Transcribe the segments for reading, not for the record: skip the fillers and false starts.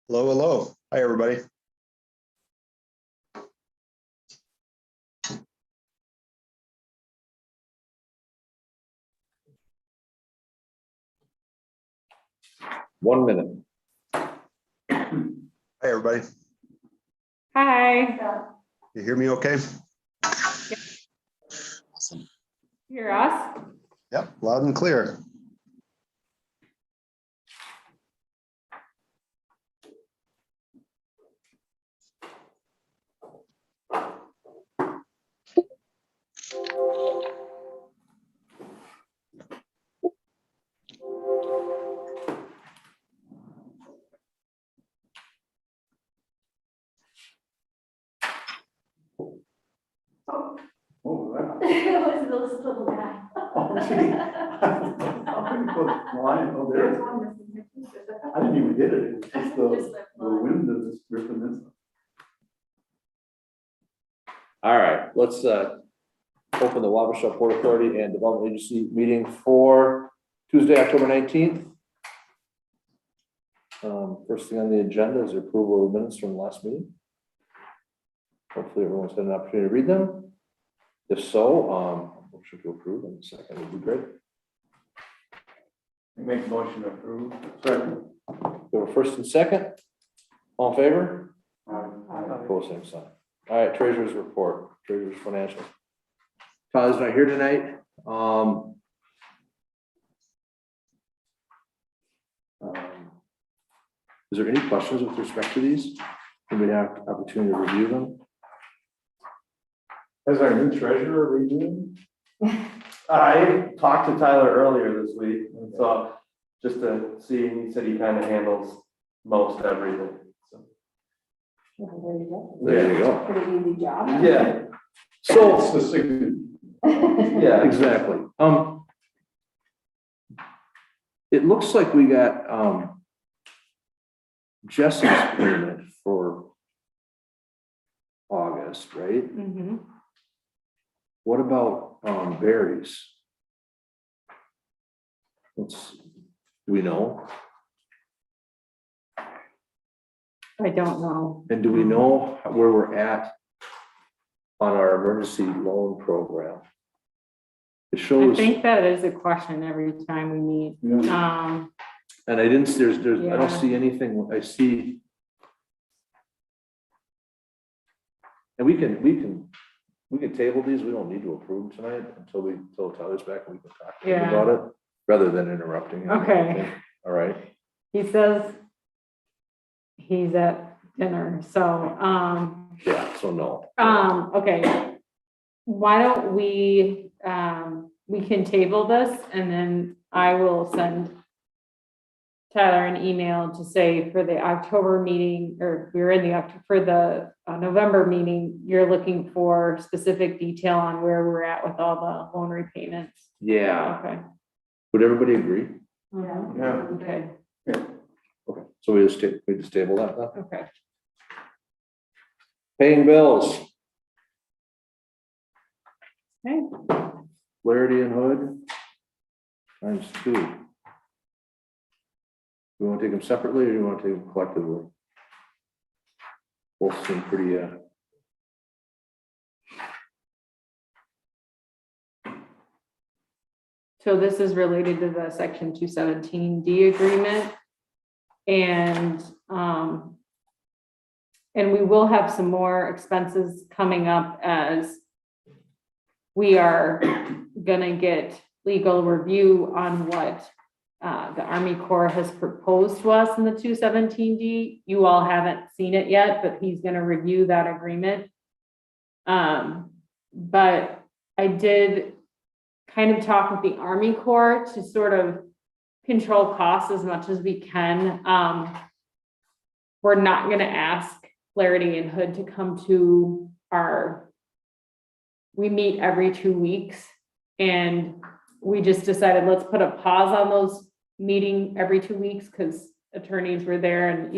Hello, hello. Hi, everybody. One minute. Hi, everybody. Hi, You hear me okay? Awesome. hear us? Yep, loud and clear. Oh, wow. It was this little guy. Oh, gee. I couldn't put line, oh, there. I didn't even hit it, it was just the wind that was ripping this. All right, let's open the Wabasha Port Authority and Development Agency meeting for Tuesday, October 19th. First thing on the agenda is the approval of the minutes from the last meeting. Hopefully everyone's had an opportunity to read them. If so, motion to approve in a second would be great. Make motion to approve. Second. We have a first and second. All in favor? Opposed, same sign. All right, treasurer's report, treasurer's financial. Tyler's not here tonight. Is there any questions with respect to these? Anybody have opportunity to review them? Has our new treasurer reviewed? I talked to Tyler earlier this week, and so just to see, he said he kind of handles most everything, so. There you go. Pretty easy job. Yeah, So, It's the signature. yeah, exactly. It looks like we got, Jesse's payment for August, right? Mm-hmm. What about, Barry's? Do we know? I don't know. And do we know where we're at on our emergency loan program? It I shows, think that is a question every time we meet. Yeah. and I didn't, I Yeah. don't see anything, I see. And we can table these, we don't need to approve tonight until Tyler's back and we can talk to him Yeah. about it, rather than interrupting him. Okay. All right, He says he's at dinner, so, yeah, so no. okay. Why don't we can table this and then I will send Tyler an email to say for the October meeting, or we're in the for the November meeting, you're looking for specific detail on where we're at with all the loan repayments. Yeah, Okay. would everybody agree? yeah. Okay, Okay, so we just table that then? okay. Paying bills, Okay. Flaherty and Hood. Times two. You want to take them separately or you want to take them collectively? Both seem pretty, So this is related to the section 217D agreement. And we will have some more expenses coming up as we are gonna get legal review on what the Army Corps has proposed to us in the 217D. You all haven't seen it yet, but he's gonna review that agreement. But I did kind of talk with the Army Corps to sort of control costs as much as we can. We're not gonna ask Flaherty and Hood to come to we meet every 2 weeks. And we just decided, let's put a pause on those meeting every 2 weeks because attorneys were there and,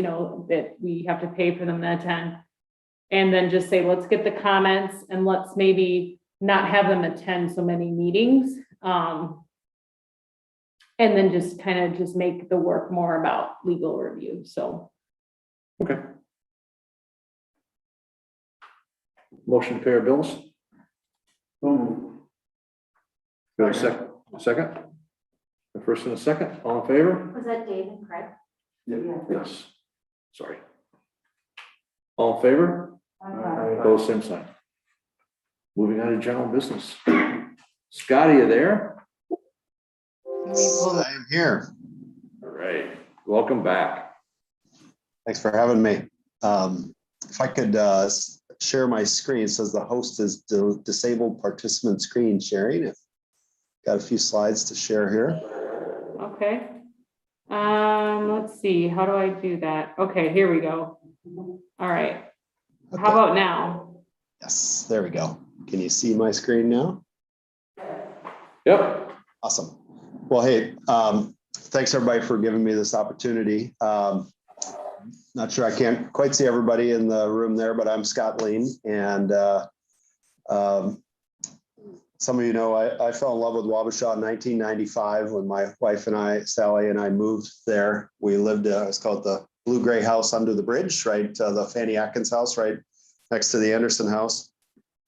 that we have to pay for them to attend. And then just say, let's get the comments and let's maybe not have them attend so many meetings. And then just kind of just make the work more about legal review. So Okay. Motion to pay our bills. Boom. Go second. Second. The first and a second. All in favor? Was that Dave and Craig? Yes. Sorry. All in favor? Opposed, same sign. Moving on to general business. Scotty, you there? I am here. All right. Welcome back. Thanks for having me. If I could share my screen, it says the host is disabled participant screen sharing. Got a few slides to share here. Okay. Let's see, how do I do that? Okay, here we go. All right. How Okay. about now? Yes, there we go. Can you see my screen now? Yep. Awesome. Well, hey, thanks everybody for giving me this opportunity. Not sure, I can't quite see everybody in the room there, but I'm Scott Lean, and some of you know I fell in love with Wabasha in 1995 when my wife and I, Sally and I, moved there. We lived, it's called the Blue Gray House under the bridge, right? The Fanny Atkins house, right next to the Anderson house.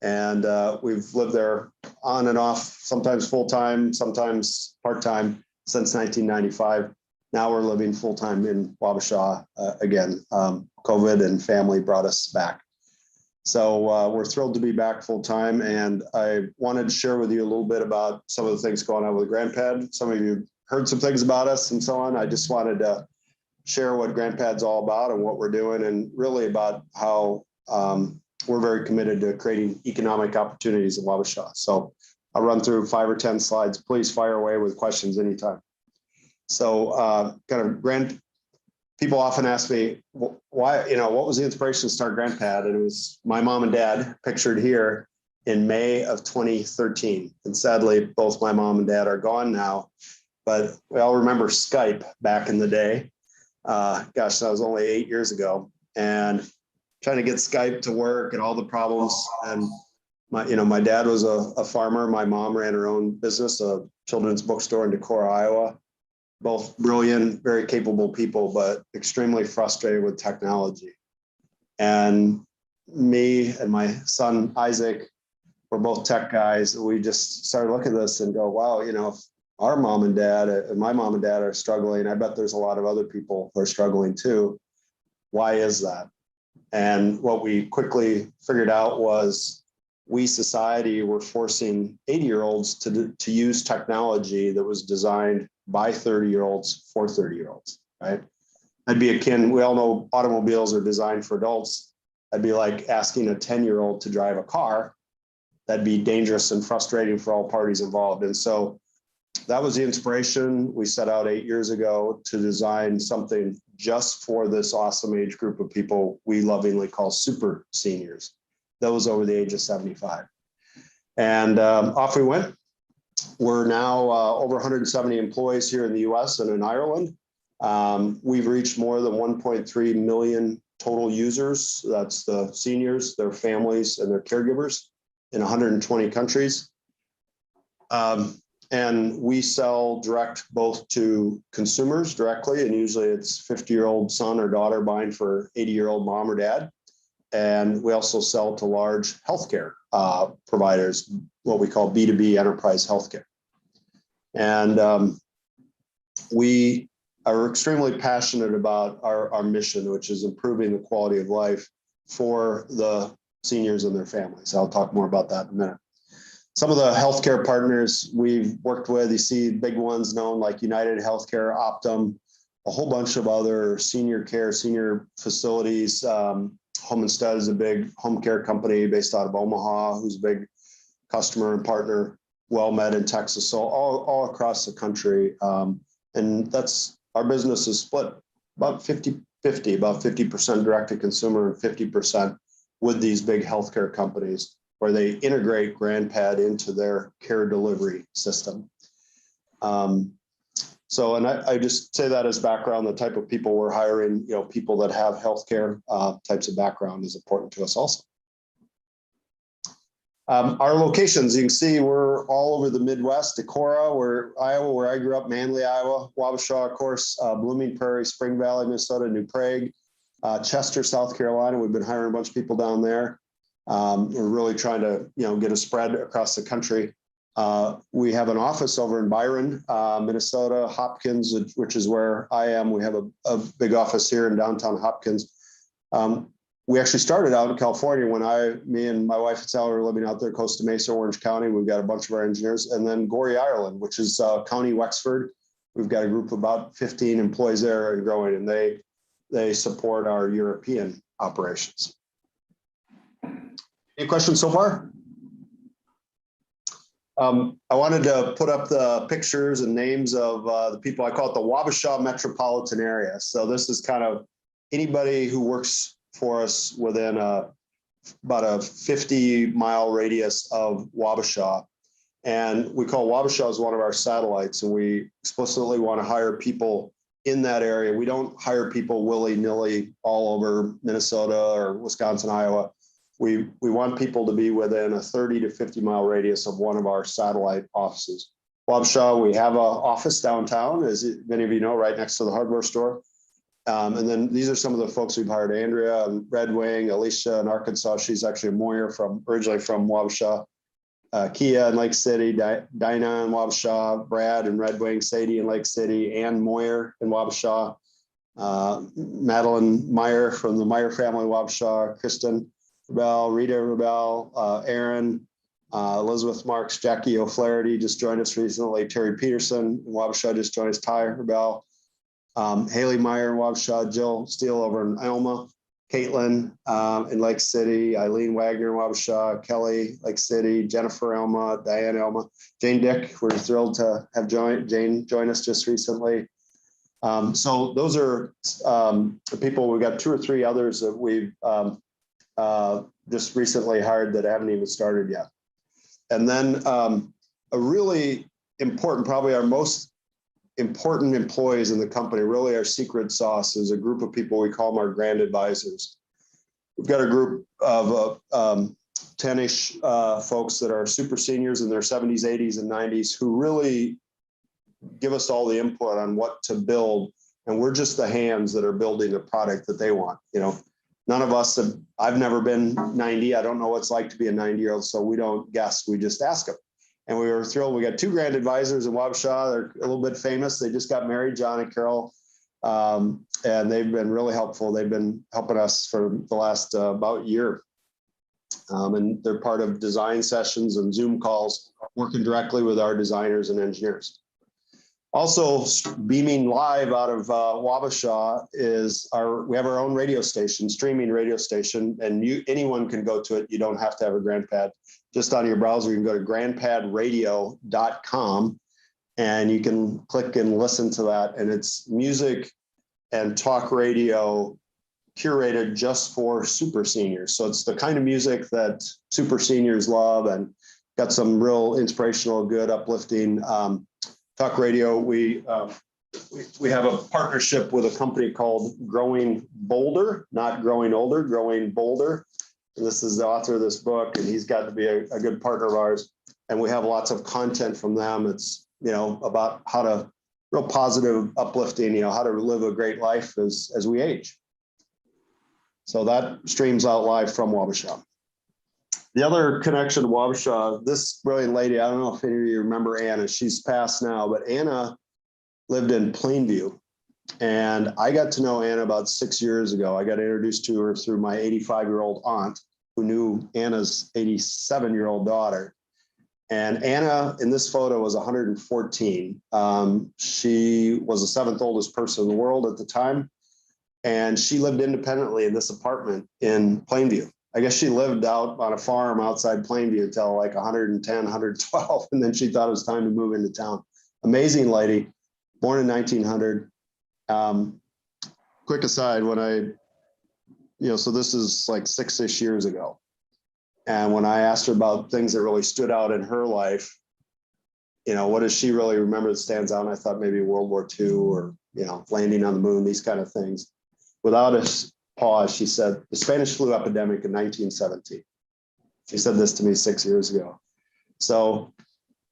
And we've lived there on and off, sometimes full-time, sometimes part-time since 1995. Now we're living full-time in Wabasha again. COVID and family brought us back. So we're thrilled to be back full-time, and I wanted to share with you a little bit about some of the things going on with GrandPad. Some of you heard some things about us and so on. I just wanted to share what GrandPad's all about and what we're doing, and really about how we're very committed to creating economic opportunities in Wabasha. So I'll run through 5 or 10 slides. Please fire away with questions anytime. So people often ask me, why, what was the inspiration to start GrandPad? And it was my mom and dad, pictured here, in May of 2013. And sadly, both my mom and dad are gone now, but we all remember Skype back in the day. Gosh, that was only 8 years ago. And trying to get Skype to work and all the problems. And my dad was a farmer. My mom ran her own business, a children's bookstore in Decorah, Iowa. Both brilliant, very capable people, but extremely frustrated with technology. And me and my son, Isaac, were both tech guys. We just started looking at this and go, wow, if our mom and dad and my mom and dad are struggling, I bet there's a lot of other people who are struggling too. Why is that? And what we quickly figured out was we, society, were forcing 80-year-olds to use technology that was designed by 30-year-olds for 30-year-olds, right? That'd be akin, we all know automobiles are designed for adults. That'd be like asking a 10-year-old to drive a car. That'd be dangerous and frustrating for all parties involved. And so that was the inspiration. We set out 8 years ago to design something just for this awesome age group of people we lovingly call super seniors, those over the age of 75. And off we went. We're now over 170 employees here in the US and in Ireland. We've reached more than 1.3 million total users. That's the seniors, their families, and their caregivers in 120 countries. And we sell direct both to consumers directly, and usually it's 50-year-old son or daughter buying for 80-year-old mom or dad. And we also sell to large healthcare providers, what we call B2B enterprise healthcare. And we are extremely passionate about our mission, which is improving the quality of life for the seniors and their families. I'll talk more about that in a minute. Some of the healthcare partners we've worked with, you see big ones known like United Healthcare, Optum, a whole bunch of other senior care, senior facilities. Home Instead is a big home care company based out of Omaha, who's a big customer and partner. WellMed in Texas, so all across the country. And that's, our business is split about 50-50, about 50% direct to consumer and 50% with these big healthcare companies, where they integrate GrandPad into their care delivery system. So, and I just say that as background, the type of people we're hiring, people that have healthcare types of background is important to us also. Our locations, you can see we're all over the Midwest, Decorah, Iowa, where I grew up, Manly, Iowa, Wabasha, of course, Blooming Prairie, Spring Valley, Minnesota, New Prague, Chester, South Carolina. We've been hiring a bunch of people down there. We're really trying to, get a spread across the country. We have an office over in Byron, Minnesota, Hopkins, which is where I am. We have a big office here in downtown Hopkins. We actually started out in California when me and my wife and Sally were living out there, Costa Mesa, Orange County. We've got a bunch of our engineers, and then Gorey, Ireland, which is County Wexford. We've got a group of about 15 employees there and growing, and they support our European operations. Any questions so far? I wanted to put up the pictures and names of the people. I call it the Wabasha metropolitan area. So this is kind of anybody who works for us within about a 50-mile radius of Wabasha. And we call Wabasha as one of our satellites, and we explicitly want to hire people in that area. We don't hire people willy-nilly all over Minnesota or Wisconsin, Iowa. We want people to be within a 30 to 50-mile radius of one of our satellite offices. Wabasha, we have an office downtown, as many of you know, right next to the hardware store. And then these are some of the folks we've hired: Andrea and Red Wing, Alicia in Arkansas. She's actually a Moyer originally from Wabasha. Kia in Lake City, Dinah in Wabasha, Brad in Red Wing, Sadie in Lake City, Ann Moyer in Wabasha, Madeline Meyer from the Meyer family, Wabasha, Kristen Rebel, Rita Rebel, Aaron, Elizabeth Marks, Jackie O'Flaherty just joined us recently, Terry Peterson in Wabasha just joined us, Ty Rebel, Haley Meyer in Wabasha, Jill Steele over in Elma, Caitlin in Lake City, Eileen Wagner in Wabasha, Kelly, Lake City, Jennifer Elma, Diane Elma, Jane Dick. We're thrilled to have Jane join us just recently. So those are the people. We've got 2 or 3 others that we've just recently hired that haven't even started yet. And then a really important, probably our most important employees in the company, really our secret sauce, is a group of people, we call them our grand advisors. We've got a group of 10-ish folks that are super seniors in their 70s, 80s, and 90s who really give us all the input on what to build. And we're just the hands that are building the product that they want. None of us have, I've never been 90. I don't know what it's like to be a 90-year-old, so we don't guess, we just ask them. And we were thrilled. We got 2 grand advisors in Wabasha. They're a little bit famous. They just got married, John and Carol. And they've been really helpful. They've been helping us for the last about year. And they're part of design sessions and Zoom calls, working directly with our designers and engineers. Also beaming live out of Wabasha is we have our own radio station, streaming radio station, and anyone can go to it. You don't have to have a GrandPad. Just on your browser, you can go to grandpadradio.com and you can click and listen to that. And it's music and talk radio curated just for super seniors. So it's the kind of music that super seniors love, and got some real inspirational, good, uplifting talk radio. We have a partnership with a company called Growing Bolder, not Growing Older, Growing Bolder. And this is the author of this book, and he's got to be a good partner of ours. And we have lots of content from them. It's, about how to, real positive, uplifting, how to live a great life as we age. So that streams out live from Wabasha. The other connection to Wabasha, this brilliant lady, I don't know if any of you remember Anna, she's passed now, but Anna lived in Plainview. And I got to know Anna about 6 years ago. I got introduced to her through my 85-year-old aunt, who knew Anna's 87-year-old daughter. And Anna in this photo was 114. She was the 7th oldest person in the world at the time. And she lived independently in this apartment in Plainview. I guess she lived out on a farm outside Plainview until like 110, 112. And then she thought it was time to move into town. Amazing lady, born in 1900. Quick aside, when so this is like 6-ish years ago. And when I asked her about things that really stood out in her life, what does she really remember that stands out? And I thought maybe World War II or, landing on the moon, these kind of things. Without a pause, she said, the Spanish flu epidemic in 1917. She said this to me 6 years ago. So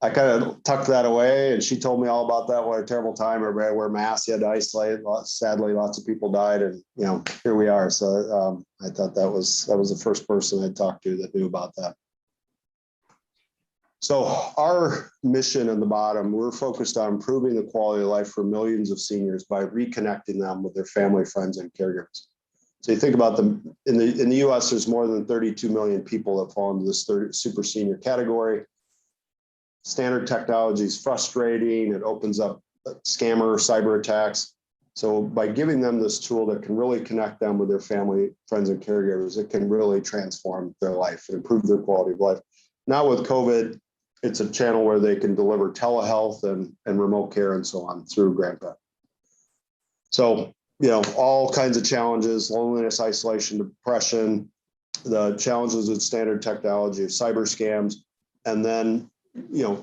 I kind of tucked that away, and she told me all about that. What a terrible time. Everybody wear masks. You had to isolate. Sadly, lots of people died, and here we are. So I thought that was the first person I talked to that knew about that. So our mission in the bottom, we're focused on improving the quality of life for millions of seniors by reconnecting them with their family, friends, and caregivers. So you think about them in the U.S. There's more than 32 million people that fall into this super senior category. Standard technology is frustrating. It opens up scammer cyber attacks. So by giving them this tool that can really connect them with their family, friends, and caregivers, it can really transform their life and improve their quality of life. Now with COVID, it's a channel where they can deliver telehealth and remote care and so on through Grandpa. So, all kinds of challenges, loneliness, isolation, depression, the challenges with standard technology, cyber scams, and then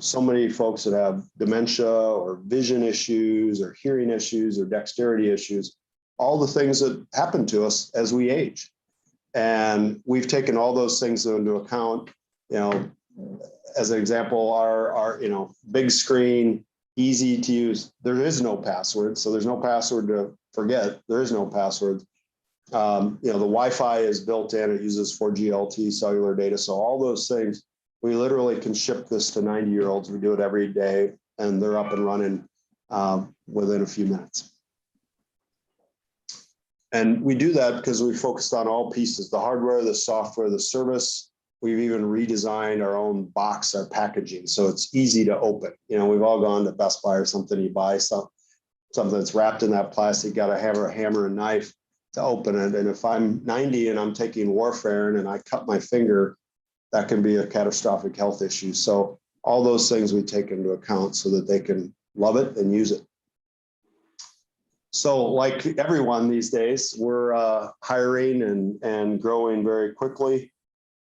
so many folks that have dementia or vision issues or hearing issues or dexterity issues, all the things that happen to us as we age. And we've taken all those things into account. As an example, our big screen, easy to use. There is no password, so there's no password to forget. There is no password. The Wi-Fi is built in. It uses 4G LTE cellular data. So all those things, we literally can ship this to 90-year-olds. We do it every day, and they're up and running within a few minutes. And we do that because we focused on all pieces: the hardware, the software, the service. We've even redesigned our own box, our packaging, so it's easy to open. We've all gone to Best Buy or something. You buy something that's wrapped in that plastic. You got to have a hammer and knife to open it. And if I'm 90 and I'm taking warfarin and I cut my finger, that can be a catastrophic health issue. So all those things we take into account so that they can love it and use it. So like everyone these days, we're hiring and growing very quickly.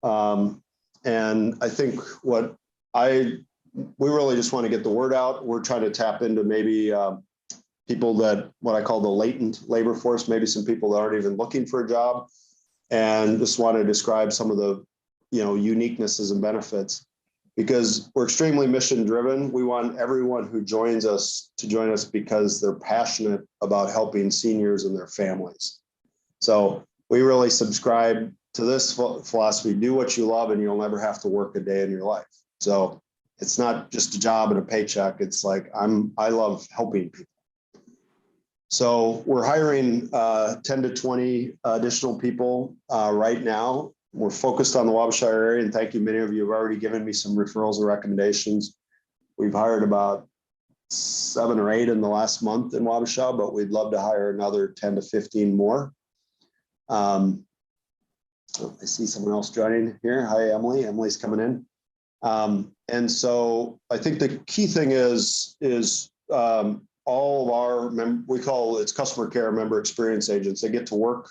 And I think we really just want to get the word out. We're trying to tap into maybe people that, what I call the latent labor force, maybe some people that aren't even looking for a job, and just want to describe some of the uniquenesses and benefits, because we're extremely mission driven. We want everyone who joins us to join us because they're passionate about helping seniors and their families. So we really subscribe to this philosophy: do what you love and you'll never have to work a day in your life. So it's not just a job and a paycheck. It's like, I love helping people. So we're hiring 10 to 20 additional people right now. We're focused on the Wabasha area, and thank you. Many of you have already given me some referrals and recommendations. We've hired about 7 or 8 in the last month in Wabasha, but we'd love to hire another 10 to 15 more. I see someone else joining here. Hi, Emily. Emily's coming in. And so I think the key thing is all of our, we call it's customer care member experience agents. They get to work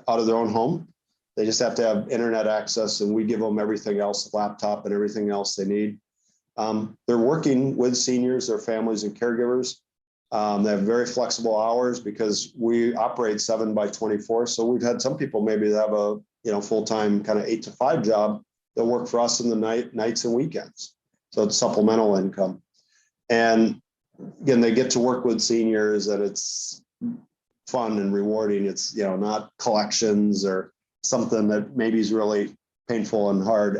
out of their own home. They just have to have internet access, and we give them everything else, laptop and everything else they need. They're working with seniors, their families, and caregivers. They have very flexible hours because we operate 7 by 24. So we've had some people maybe that have a full-time kind of 8 to 5 job that work for us in the nights and weekends. So it's supplemental income. And again, they get to work with seniors, and it's fun and rewarding. It's not collections or something that maybe is really painful and hard.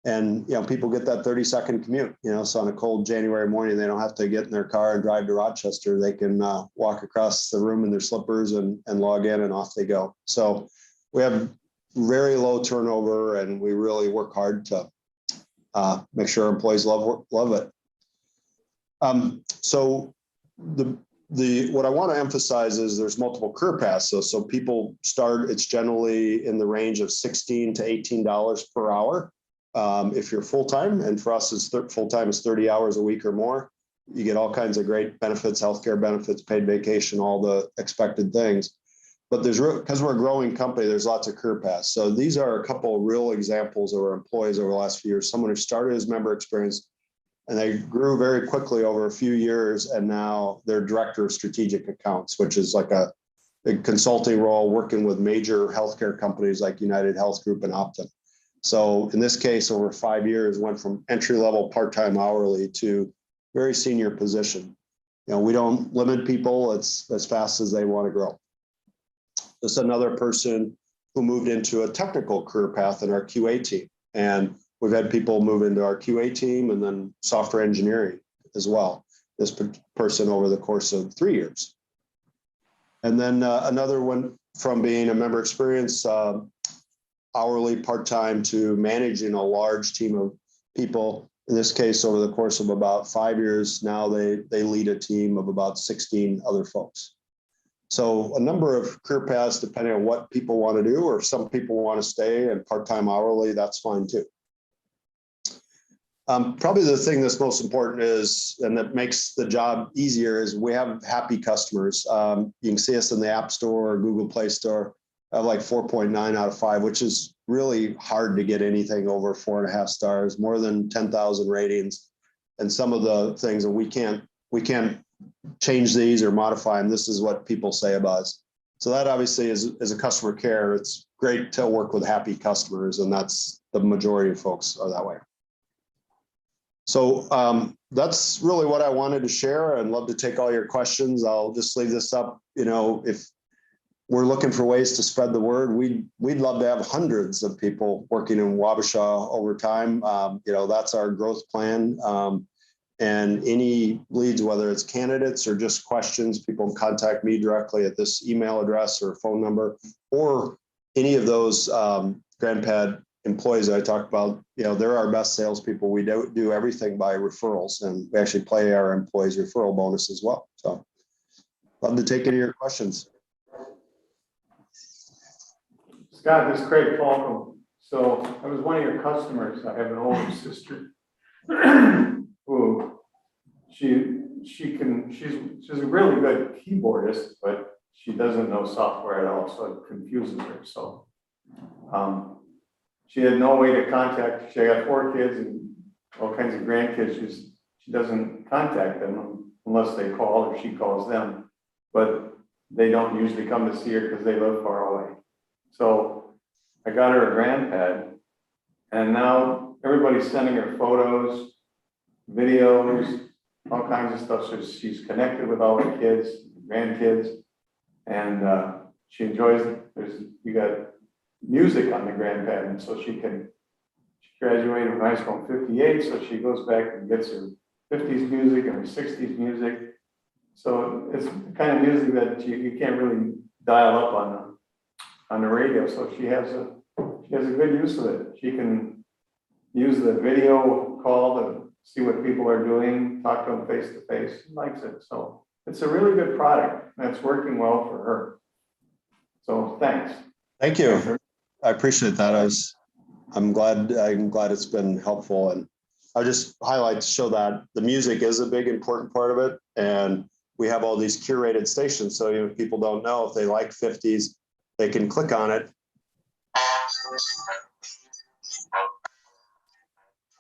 And people get that 30-second commute. So on a cold January morning, they don't have to get in their car and drive to Rochester. They can walk across the room in their slippers and log in, and off they go. So we have very low turnover, and we really work hard to make sure our employees love it. So what I want to emphasize is there's multiple career paths. So people start, it's generally in the range of $16 to $18 per hour. If you're full-time, and for us, full-time is 30 hours a week or more. You get all kinds of great benefits, healthcare benefits, paid vacation, all the expected things. But because we're a growing company, there's lots of career paths. So these are a couple of real examples of our employees over the last few years. Someone who started as member experience, and they grew very quickly over a few years, and now they're director of strategic accounts, which is like a big consulting role working with major healthcare companies like United Health Group and Optum. So in this case, over 5 years, went from entry-level, part-time, hourly to very senior position. You know, we don't limit people. It's as fast as they want to grow. There's another person who moved into a technical career path in our QA team. And we've had people move into our QA team and then software engineering as well. This person over the course of 3 years. And then another one from being a member experience, hourly, part-time, to managing a large team of people. In this case, over the course of about 5 years, now they lead a team of about 16 other folks. So a number of career paths, depending on what people want to do, or if some people want to stay and part-time, hourly, that's fine too. Probably the thing that's most important is, and that makes the job easier, is we have happy customers. You can see us in the App Store or Google Play Store. I have like 4.9 out of 5, which is really hard to get anything over 4.5 stars, more than 10,000 ratings. And some of the things that we can't change these or modify them. This is what people say about us. So that obviously is a customer care. It's great to work with happy customers, and that's the majority of folks are that way. So that's really what I wanted to share. I'd love to take all your questions. I'll just leave this up. You know, if we're looking for ways to spread the word, we'd love to have hundreds of people working in Wabasha over time. You know, that's our growth plan. And any leads, whether it's candidates or just questions, people can contact me directly at this email address or phone number, or any of those GrandPad employees that I talked about. You know, they're our best salespeople. We do everything by referrals, and we actually play our employees referral bonus as well. So love to take any of your questions. Scott, this is Craig Falcom. So I was one of your customers. I have an older sister who she's a really good keyboardist, but she doesn't know software at all, so it confuses her. So she had no way to contact. She got 4 kids and all kinds of grandkids. She doesn't contact them unless they call or she calls them, but they don't usually come to see her because they live far away. So I got her a GrandPad, and now everybody's sending her photos, videos, all kinds of stuff. So she's connected with all her kids, grandkids, and she enjoys it. You got music on the GrandPad, and so she graduated from high school in '58, so she goes back and gets her 50s music and her 60s music. So it's the kind of music that you can't really dial up on the radio. So she has a good use of it. She can use the video call to see what people are doing, talk to them face to face. She likes it. So it's a really good product, and it's working well for her. So thanks. Thank you. I appreciate that. I'm glad it's been helpful, and I'll just highlight to show that the music is a big important part of it, and we have all these curated stations. So if people don't know, if they like 50s, they can click on it. I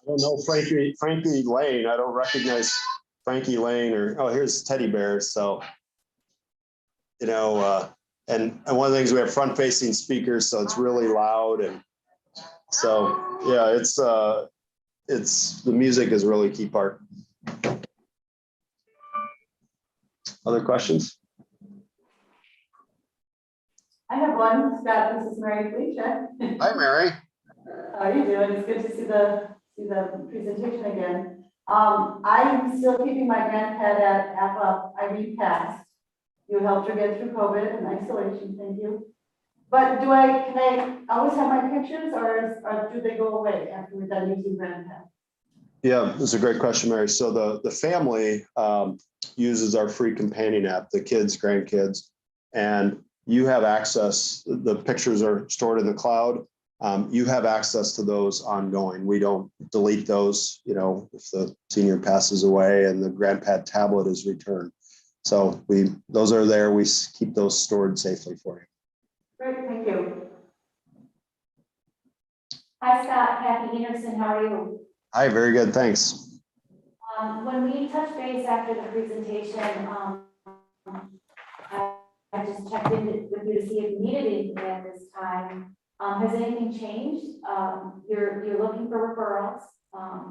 don't know Frankie Lane. I don't recognize Frankie Lane, or here's Teddy Bears. So you know. And one of the things, we have front-facing speakers, so it's really loud, and so yeah, it's the music is really a key part. Other questions? I have one, Scott. This is Mary Felicia. Hi, Mary. How are you doing? It's good to see the presentation again. I'm still keeping my GrandPad at APA ID Pass. You helped her get through COVID and isolation, thank you. But can I always have my pictures, or do they go away after we're done using GrandPad? Yeah, that's a great question, Mary. So the family uses our free companion app, the kids, grandkids, and you have access. The pictures are stored in the cloud. You have access to those ongoing. We don't delete those, you know, if the senior passes away and the GrandPad tablet is returned. So those are there. We keep those stored safely for you. Great, thank you. Hi, Scott. Kathy Anderson. How are you? Hi, very good. Thanks. When we touched base after the presentation, I just checked in with you to see if you needed anything at this time. Has anything changed? You're looking for referrals.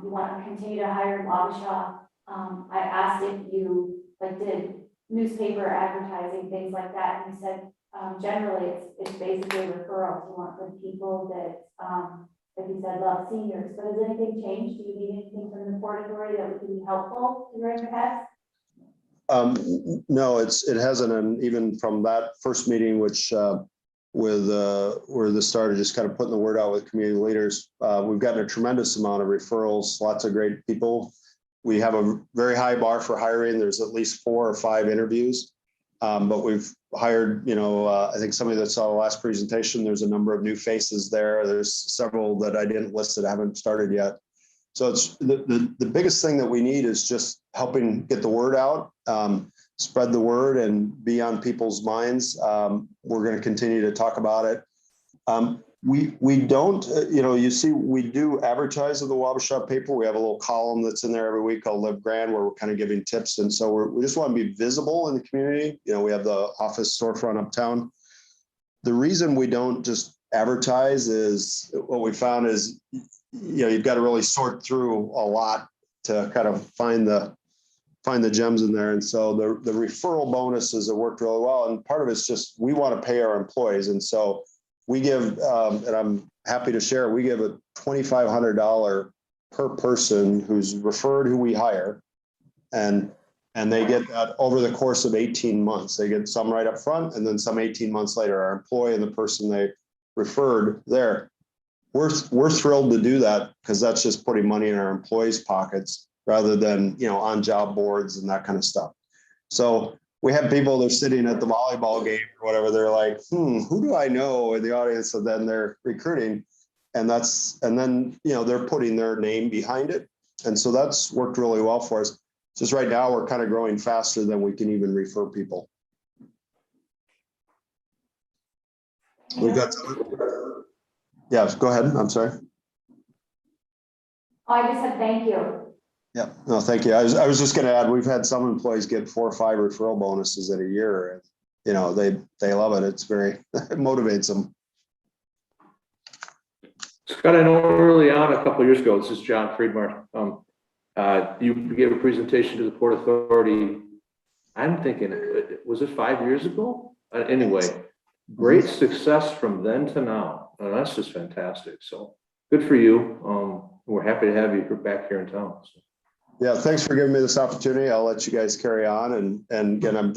You want to continue to hire in Wabasha. I asked if you did newspaper advertising, things like that, and you said, generally it's basically referrals. You want good people that, like you said, love seniors. But has anything changed? Do you need anything from the Port Authority that would be helpful to direct your heads? No, it hasn't, and even from that first meeting, which where this started, just kind of putting the word out with community leaders, we've gotten a tremendous amount of referrals, lots of great people. We have a very high bar for hiring. There's at least 4 or 5 interviews, but we've hired, I think somebody that saw the last presentation, there's a number of new faces there. There's several that I didn't list that haven't started yet. So it's the biggest thing that we need is just helping get the word out, spread the word and be on people's minds. We're going to continue to talk about it. We don't, you see, we do advertise in the Wabasha paper. We have a little column that's in there every week called Live Grand, where we're kind of giving tips. And so we just want to be visible in the community. We have the office storefront uptown. The reason we don't just advertise is what we found is, you've got to really sort through a lot to kind of find the gems in there. And so the referral bonuses have worked really well. And part of it's just, we want to pay our employees. And so we give, and I'm happy to share, we give a $2,500 per person who's referred, who we hire. And they get that over the course of 18 months. They get some right up front, and then some 18 months later. Our employee and the person they referred there, we're thrilled to do that, because that's just putting money in our employees' pockets rather than, on job boards and that kind of stuff. So we have people that are sitting at the volleyball game or whatever. They're like, who do I know in the audience? And then they're recruiting, and then, they're putting their name behind it. And so that's worked really well for us. Just right now, we're kind of growing faster than we can even refer people. We've got, yeah, go ahead. I'm sorry. Oh, I just said thank you. Yeah, no, thank you. I was just going to add, we've had some employees get 4 or 5 referral bonuses in a year. And, they love it. It's it motivates them. Scott, I know early on, a couple of years ago, this is John Friedmar. You gave a presentation to the Port Authority. I'm thinking, was it 5 years ago? Anyway, great success from then to now. And that's just fantastic. So good for you. We're happy to have you back here in town. So. Yeah, thanks for giving me this opportunity. I'll let you guys carry on. And again,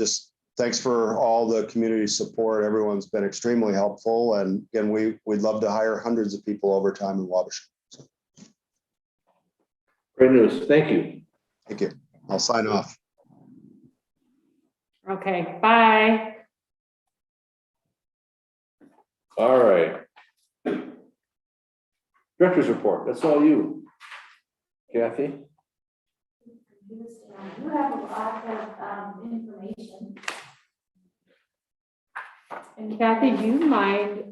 thanks for all the community support. Everyone's been extremely helpful. And again, we'd love to hire hundreds of people over time in Wabasha. So. Great news. Thank you. Thank you. I'll sign off. Okay, bye. All right. Director's report. That's all you, Kathy. You have a lot of information. And Kathy, do you mind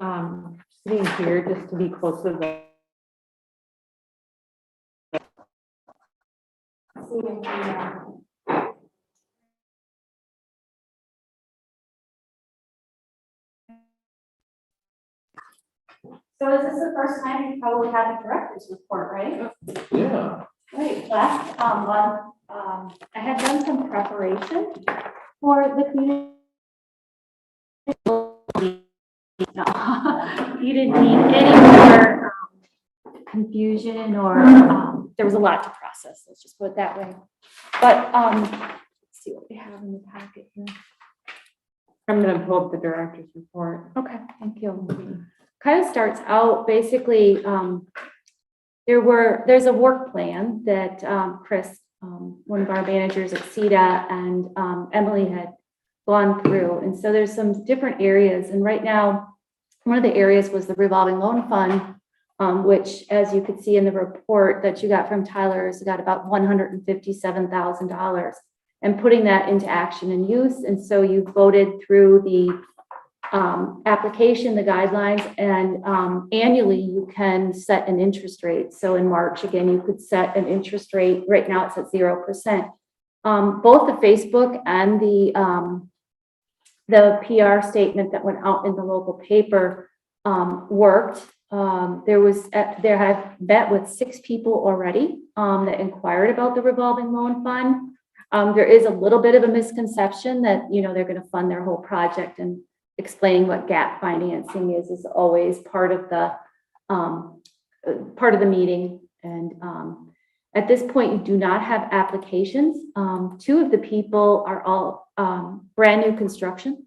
sitting here just to be close to the? See if So is this the first time you probably had a director's report, right? Yeah. Right, last month, I had done some preparation for the community. You didn't need any more confusion or there was a lot to process, let's just put it that way. But let's see what we have in the packet here. I'm going to pull up the director's report. Okay, thank you. Kind of starts out basically, there's a work plan that Chris, one of our managers at CEDA, and Emily had gone through. And so there's some different areas. And right now, one of the areas was the revolving loan fund, which, as you could see in the report that you got from Tyler, has got about $157,000, and putting that into action and use. And so you voted through the application, the guidelines, and annually you can set an interest rate. So in March, again, you could set an interest rate. Right now it's at 0%. Both the Facebook and the PR statement that went out in the local paper worked. There have met with 6 people already that inquired about the revolving loan fund. There is a little bit of a misconception that, you know, they're going to fund their whole project, and explaining what gap financing is always part of the meeting. And at this point, you do not have applications. 2 of the people are all brand new construction.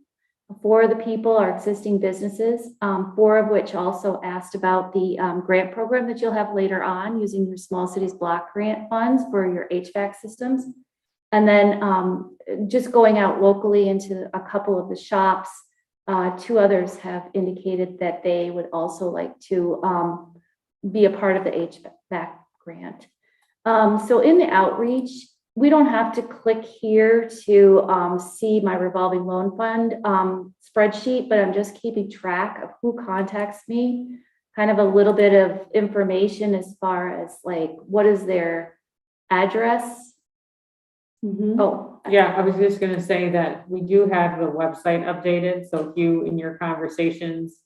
4 of the people are existing businesses, 4 of which also asked about the grant program that you'll have later on using your Small Cities Block Grant funds for your HVAC systems. And then just going out locally into a couple of the shops, 2 others have indicated that they would also like to be a part of the HVAC grant. So in the outreach, we don't have to click here to see my revolving loan fund spreadsheet, but I'm just keeping track of who contacts me, kind of a little bit of information as far as like, what is their address? Oh, Yeah, I was just gonna say that we do have the website updated, so if you, in your conversations,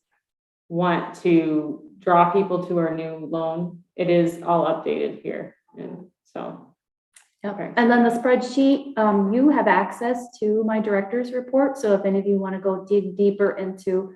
want to draw people to our new loan, it is all updated here, and so. Okay. and then the spreadsheet, you have access to my director's report. So if any of you want to go dig deeper into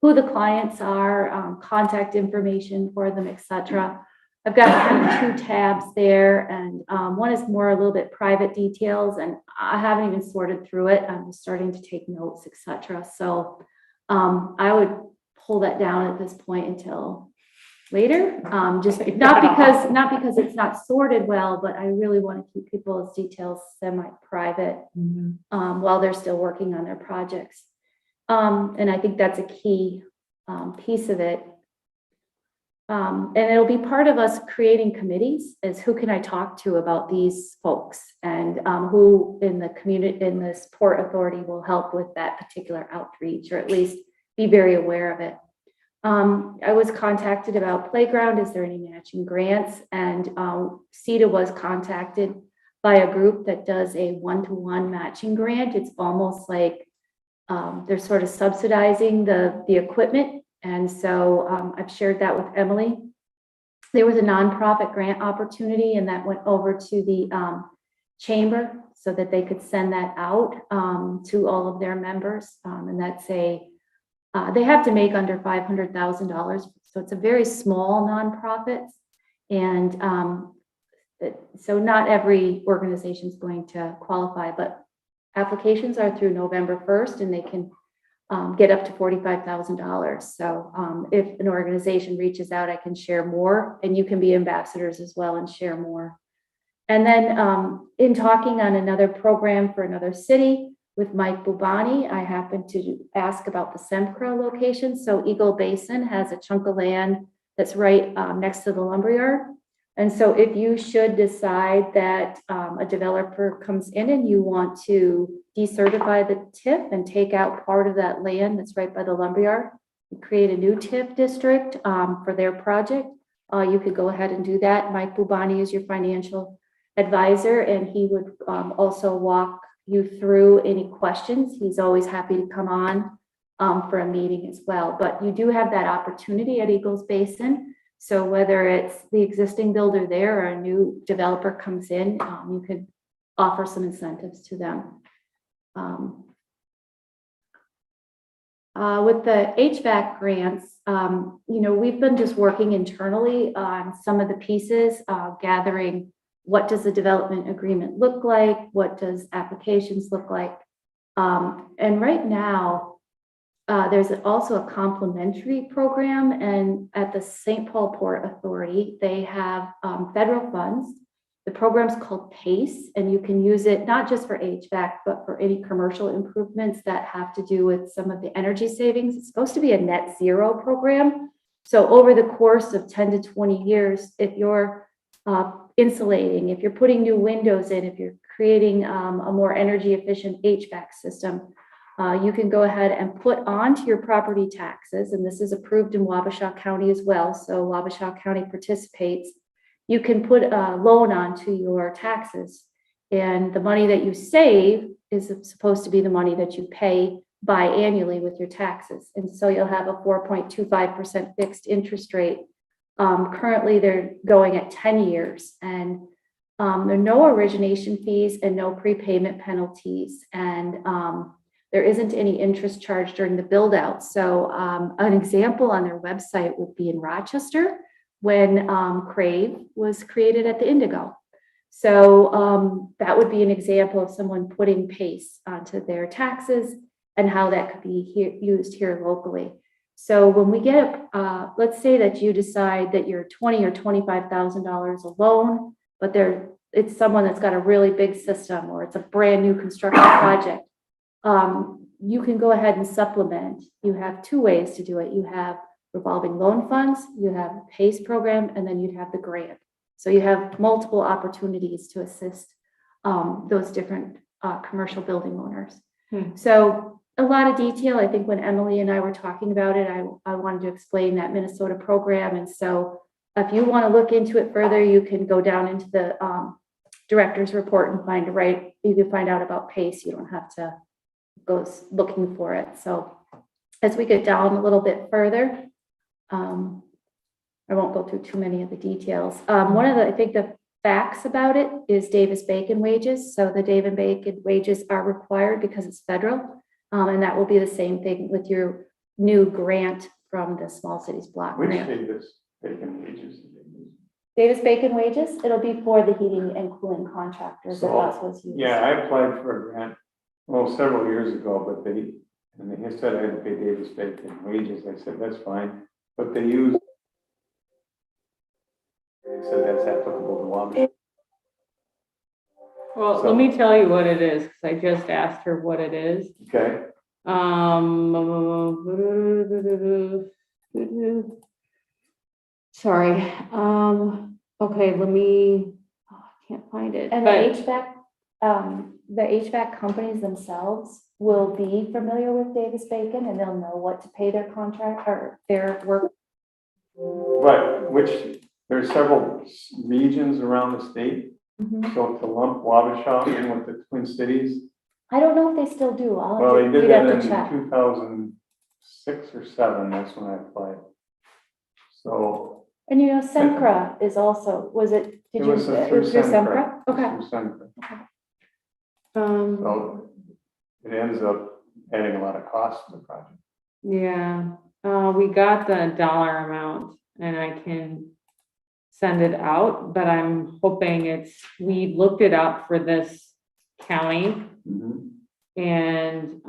who the clients are, contact information for them, etc. I've got kind of 2 tabs there, and one is more a little bit private details, and I haven't even sorted through it. I'm just starting to take notes, etc. So I would pull that down at this point until later. Just not because it's not sorted well, but I really want to keep people's details semi-private while they're still working on their projects. And I think that's a key piece of it. And it'll be part of us creating committees, is who can I talk to about these folks, and who in the community, in the Port Authority, will help with that particular outreach, or at least be very aware of it. I was contacted about playground. Is there any matching grants? And CETA was contacted by a group that does a 1-to-1 matching grant. It's almost like they're sort of subsidizing the equipment. And so I've shared that with Emily. There was a nonprofit grant opportunity, and that went over to the chamber so that they could send that out to all of their members. And that's they have to make under $500,000. So it's a very small nonprofit. And so not every organization is going to qualify, but applications are through November 1st, and they can get up to $45,000. So if an organization reaches out, I can share more, and you can be ambassadors as well and share more. And then in talking on another program for another city with Mike Bubani, I happened to ask about the Sempra location. So Eagle Basin has a chunk of land that's right next to the lumberyard. And so if you should decide that a developer comes in and you want to decertify the TIF and take out part of that land that's right by the lumberyard, and create a new TIF district for their project, you could go ahead and do that. Mike Bubani is your financial advisor, and he would also walk you through any questions. He's always happy to come on for a meeting as well. But you do have that opportunity at Eagles Basin. So whether it's the existing builder there or a new developer comes in, you could offer some incentives to them. With the HVAC grants, we've been just working internally on some of the pieces, gathering what does the development agreement look like, what does applications look like. And right now, there's also a complementary program, and at the St. Paul Port Authority, they have federal funds. The program's called PACE, and you can use it not just for HVAC, but for any commercial improvements that have to do with some of the energy savings. It's supposed to be a net zero program. So over the course of 10 to 20 years, if you're insulating, if you're putting new windows in, if you're creating a more energy efficient HVAC system, you can go ahead and put onto your property taxes, and this is approved in Wabasha County as well, so Wabasha County participates. You can put a loan onto your taxes, and the money that you save is supposed to be the money that you pay biannually with your taxes. And so you'll have a 4.25% fixed interest rate. Currently, they're going at 10 years, and there are no origination fees and no prepayment penalties. And there isn't any interest charged during the build out. So an example on their website would be in Rochester when Crave was created at the Indigo. So that would be an example of someone putting PACE onto their taxes and how that could be used here locally. So when we get, let's say that you decide that you're $20,000 or $25,000 alone, but it's someone that's got a really big system, or it's a brand new construction project. You can go ahead and supplement. You have two ways to do it. You have revolving loan funds, you have a PACE program, and then you'd have the grant. So you have multiple opportunities to assist those different commercial building owners. So a lot of detail. I think when Emily and I were talking about it, I wanted to explain that Minnesota program. And so if you want to look into it further, you can go down into the director's report and you can find out about PACE. You don't have to go looking for it. So as we get down a little bit further, I won't go through too many of the details. I think the facts about it is Davis-Bacon wages. So the Davis-Bacon wages are required because it's federal. And that will be the same thing with your new grant from the Small Cities Block Which Grant. Davis-Bacon wages? Davis-Bacon wages, it'll be for the heating and cooling contractors that that's what's used. Yeah, I applied for a grant, several years ago, but they said I had to pay Davis-Bacon wages. I said, that's fine, but they said that's applicable to Wabash. Well, So- let me tell you what it is, because I just asked her what it is. Okay, Sorry, okay, let me, I can't find it. And the HVAC companies themselves will be familiar with Davis-Bacon, and they'll know what to pay their contract or their work. but there's several regions around the state, so to lump Wabasha in with the Twin Cities. I don't know if they still do. Well, they did we'd that have in to check. 2006 or 7, that's when I applied. So And Sempra is also, it was through Sempra. Okay. Through Sempra. So it ends up adding a lot of cost to the project. Yeah, we got the dollar amount and I can send it out, but I'm hoping we looked it up for this county and,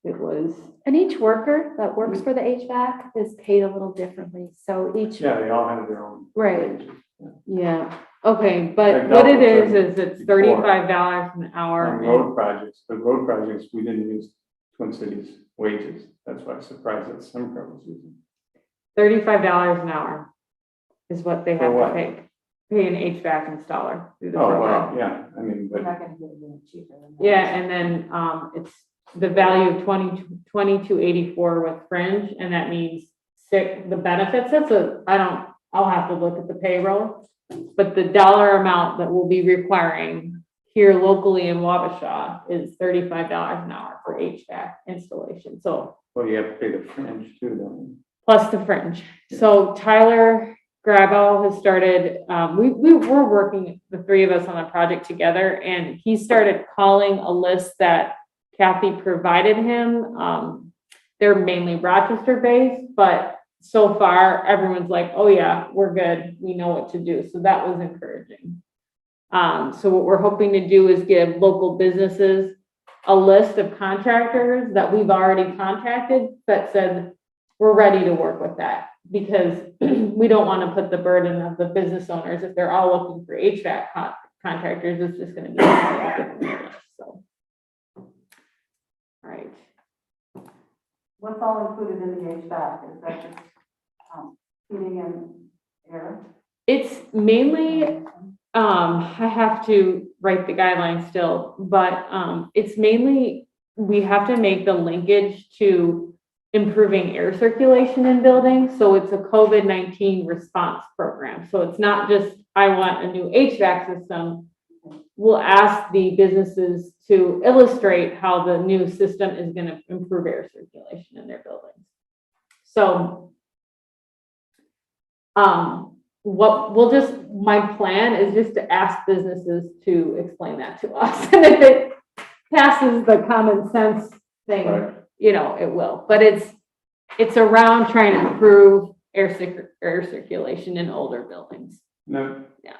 it was, And each worker that works for the HVAC is paid a little differently. So each, Yeah, they all have their own. Right. wages. Yeah. yeah, okay, but I've what dealt it with is them it's before. $35 an hour. On road projects, we didn't use Twin Cities wages. That's why I'm surprised that Sempra was using. $35 an hour is what they For have to what? pay an HVAC installer through the Oh, program. well, yeah, I mean, but gonna get it any cheaper than that. Yeah, and then, it's the value of 2284 with fringe, and that means the benefits, I'll have to look at the payroll. But the dollar amount that we'll be requiring here locally in Wabasha is $35 an hour for HVAC installation, so well, you have to pay the fringe too, don't you? plus the fringe. So Tyler Grabo has started, we were working, the three of us on the project together, and he started calling a list that Kathy provided him. They're mainly Rochester based, but so far everyone's like, oh yeah, we're good. We know what to do. So that was encouraging. So what we're hoping to do is give local businesses a list of contractors that we've already contacted that said, we're ready to work with that, because we don't want to put the burden of the business owners if they're all looking for HVAC contractors. It's just going to be so. All right. What's all included in the HVAC? Is that just heating and air? It's mainly, I have to write the guidelines still, but it's mainly, we have to make the linkage to improving air circulation in buildings. So it's a COVID-19 response program. So it's not just, I want a new HVAC system. we'll ask the businesses to illustrate how the new system is gonna improve air circulation in their buildings. So, my plan is just to ask businesses to explain that to us. And if it passes the common sense thing, Right. you know, it will. But it's around trying to improve air circulation in older buildings. No. Yeah.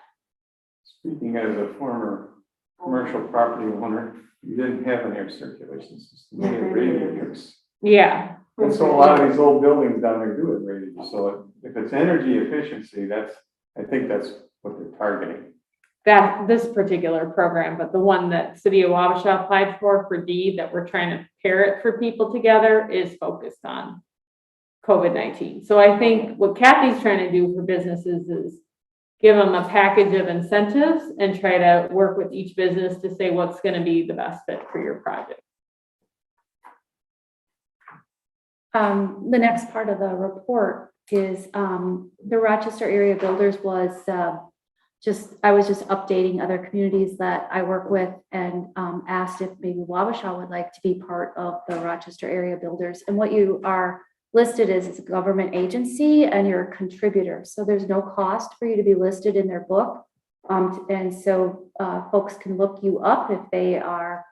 Speaking as a former commercial property owner, you didn't have an air circulation system, you had radiators. Yeah. And so a lot of these old buildings down there do have radiators, so if it's energy efficiency, I think that's what they're targeting. This particular program, but the one that City of Wabasha applied for DEED that we're trying to pair it for people together is focused on COVID-19. So I think what Kathy's trying to do for businesses is give them a package of incentives and try to work with each business to say what's going to be the best fit for your project. The next part of the report is the Rochester Area Builders was I was just updating other communities that I work with and asked if maybe Wabasha would like to be part of the Rochester Area Builders. And what you are listed as a government agency and you're a contributor. So there's no cost for you to be listed in their book. And so folks can look you up if they are,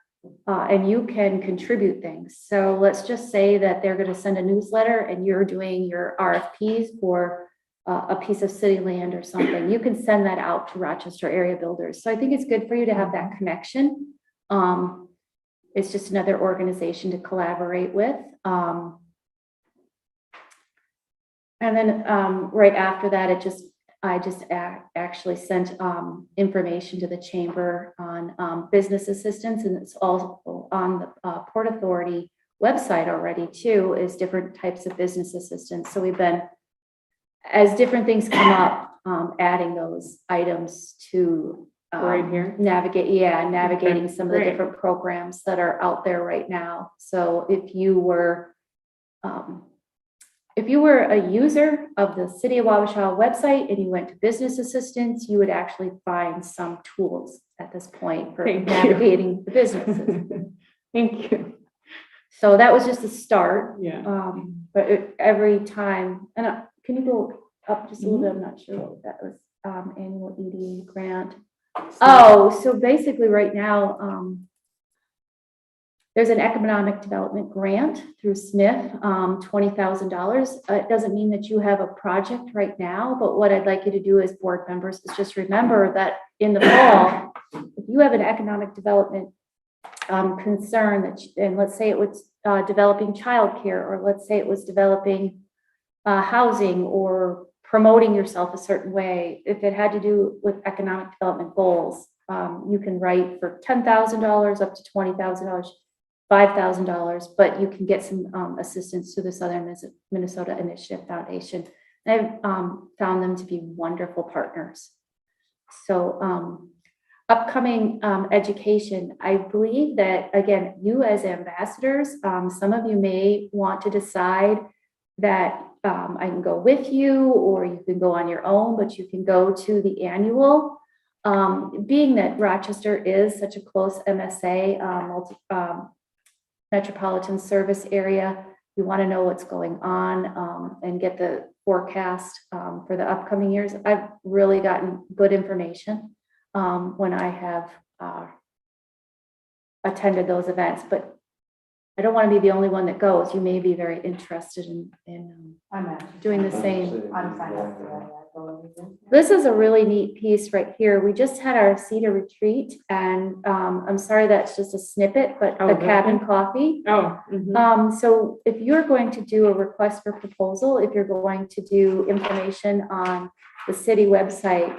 and you can contribute things. So let's just say that they're going to send a newsletter and you're doing your RFPs for a piece of city land or something. You can send that out to Rochester Area Builders. So I think it's good for you to have that connection. It's just another organization to collaborate with. And then right after that, I just actually sent information to the chamber on business assistance, and it's also on the Port Authority website already too, is different types of business assistance. So we've been, as different things come up, adding those items to Right here. navigating Okay, some of the great. different programs that are out there right now. So if you were a user of the City of Wabasha website and you went to business assistance, you would actually find some tools at this point for Thank you. navigating the businesses. Thank you. So that was just a start. Yeah. But every time, and can you go up just a little bit? Mm-hmm. I'm not sure what that was, annual ED grant. Oh, so basically right now, there's an economic development grant through SNF, $20,000. It doesn't mean that you have a project right now, but what I'd like you to do as board members is just remember that in the fall, if you have an economic development concern that, and let's say it was developing childcare, or let's say it was developing housing or promoting yourself a certain way, if it had to do with economic development goals, you can write for $10,000 up to $20,000. $5,000, but you can get some assistance through the Southern Minnesota Initiative Foundation. I've found them to be wonderful partners. So upcoming education, I believe that, again, you as ambassadors, some of you may want to decide that I can go with you, or you can go on your own, but you can go to the annual. Being that Rochester is such a close MSA, metropolitan service area, you want to know what's going on and get the forecast for the upcoming years. I've really gotten good information when I have attended those events, but I don't want to be the only one that goes. You may be very interested in doing the same. I'm fine with that. This is a really neat piece right here. We just had our Cedar retreat, and I'm sorry that's just a snippet, but Oh, the okay. cabin coffee. Oh. Mhm. So if you're going to do a request for proposal, if you're going to do information on the city website,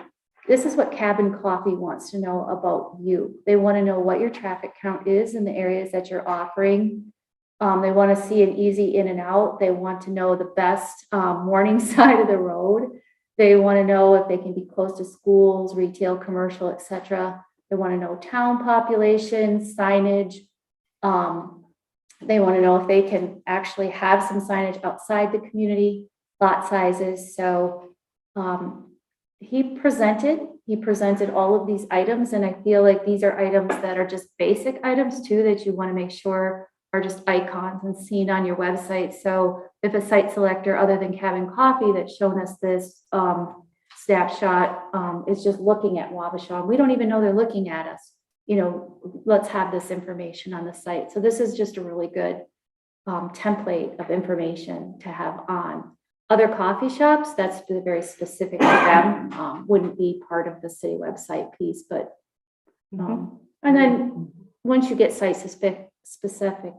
this is what Cabin Coffee wants to know about you. They want to know what your traffic count is in the areas that you're offering. They want to see an easy in and out. They want to know the best morning side of the road. They want to know if they can be close to schools, retail, commercial, etc. They want to know town population, signage. They want to know if they can actually have some signage outside the community, lot sizes. So he presented he presented all of these items, and I feel like these are items that are just basic items too, that you want to make sure are just icons and seen on your website. So if a site selector other than Cabin Coffee that's shown us this snapshot is just looking at Wabasha, we don't even know they're looking at us, let's have this information on the site. So this is just a really good template of information to have on. Other coffee shops, that's very specific to them, wouldn't be part of the city website piece, but, and then once you get site specific,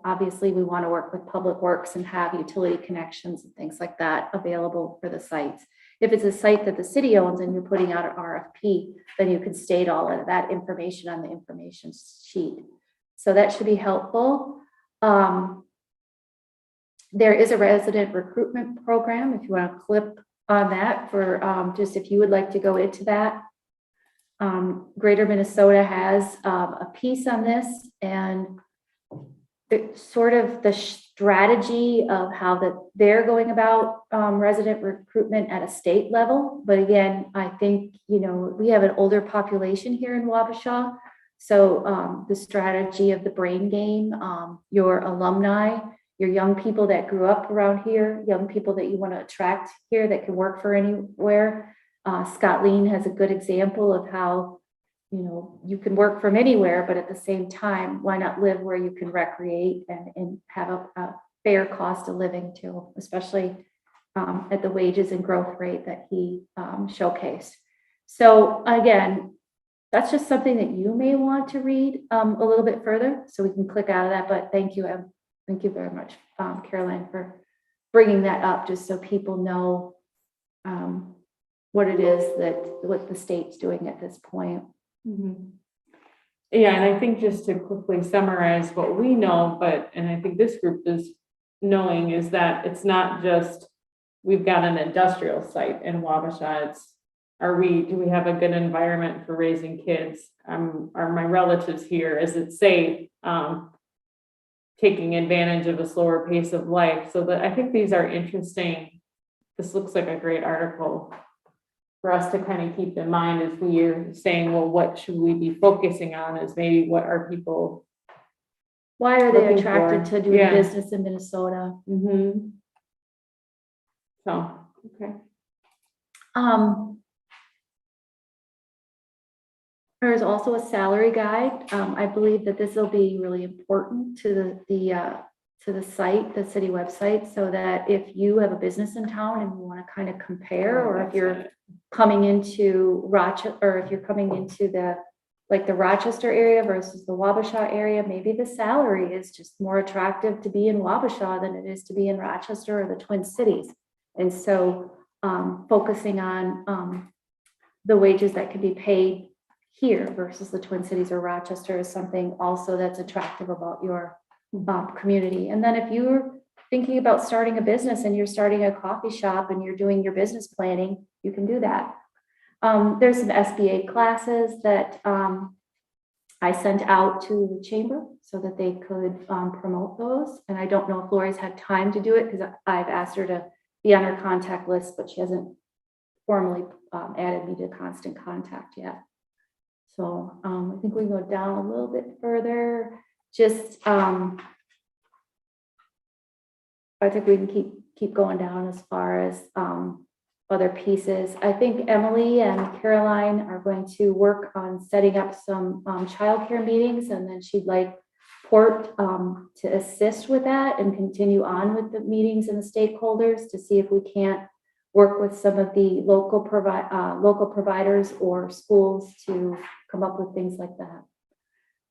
obviously we want to work with Public Works and have utility connections and things like that available for the sites. If it's a site that the city owns and you're putting out an RFP, then you can state all of that information on the information sheet. So that should be helpful. There is a resident recruitment program, if you want to click on that for just if you would like to go into that. Greater Minnesota has a piece on this, and it's sort of the strategy of how they're going about resident recruitment at a state level. But again, I think, we have an older population here in Wabasha. So the strategy of the brain game, your alumni, your young people that grew up around here, young people that you want to attract here that can work for anywhere. Scott Lean has a good example of how, you can work from anywhere, but at the same time, why not live where you can recreate and have a fair cost of living too, especially at the wages and growth rate that he showcased. So again, that's just something that you may want to read a little bit further, so we can click out of that. But thank you, thank you very much, Caroline, for bringing that up, just so people know what it is what the state's doing at this point. Yeah, and I think just to quickly summarize what we know, and I think this group is knowing, is that it's not just we've got an industrial site in Wabasha. Do we have a good environment for raising kids? Are my relatives here? Is it safe? Taking advantage of a slower pace of life. So that I think these are interesting. This looks like a great article for us to kind of keep in mind as we are saying, well, what should we be focusing on, is maybe what are people. Why are they Looking attracted for- to doing yeah. business in Minnesota? So, okay. There's also a salary guide. I believe that this will be really important to the site, the city website, so that if you have a business in town and you want to kind of compare, or if you're coming into Rochester, or if you're coming into the Rochester area versus the Wabasha area, maybe the salary is just more attractive to be in Wabasha than it is to be in Rochester or the Twin Cities. And so focusing on the wages that can be paid here versus the Twin Cities or Rochester is something also that's attractive about your community. And then if you're thinking about starting a business and you're starting a coffee shop and you're doing your business planning, you can do that. There's some SBA classes that I sent out to the chamber so that they could promote those. And I don't know if Lori's had time to do it, because I've asked her to be on her contact list, but she hasn't formally added me to constant contact yet. So I think we go down a little bit further. Just I think we can keep going down as far as other pieces. I think Emily and Caroline are going to work on setting up some childcare meetings, and then she'd like Port to assist with that and continue on with the meetings and the stakeholders to see if we can't work with some of the local providers or schools to come up with things like that.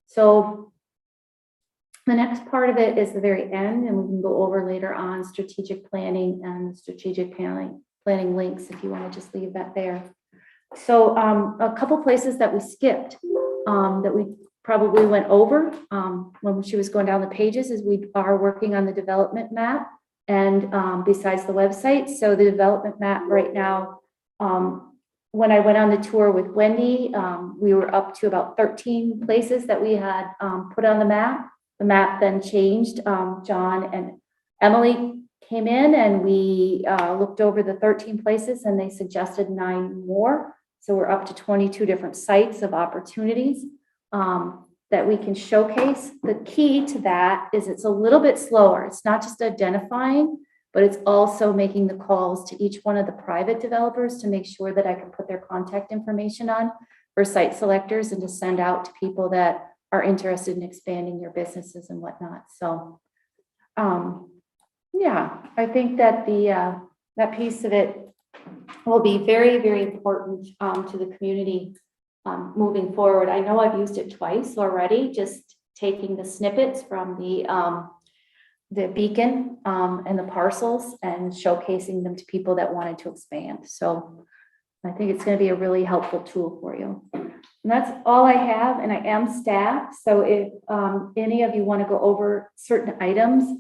So the next part of it is the very end, and we can go over later on strategic planning and strategic planning links if you want to just leave that there. So a couple places that we skipped that we probably went over when she was going down the pages is we are working on the development map, and besides the website. So the development map right now, when I went on the tour with Wendy, we were up to about 13 places that we had put on the map. The map then changed. John and Emily came in and we looked over the 13 places, and they suggested 9 more. So we're up to 22 different sites of opportunities that we can showcase. The key to that is it's a little bit slower. It's not just identifying, but it's also making the calls to each one of the private developers to make sure that I can put their contact information on for site selectors and to send out to people that are interested in expanding your businesses and whatnot. So, yeah, I think that that piece of it will be very, very important to the community moving forward. I know I've used it twice already, just taking the snippets from the beacon and the parcels and showcasing them to people that wanted to expand. So I think it's going to be a really helpful tool for you. And that's all I have, and I am staff. So if any of you want to go over certain items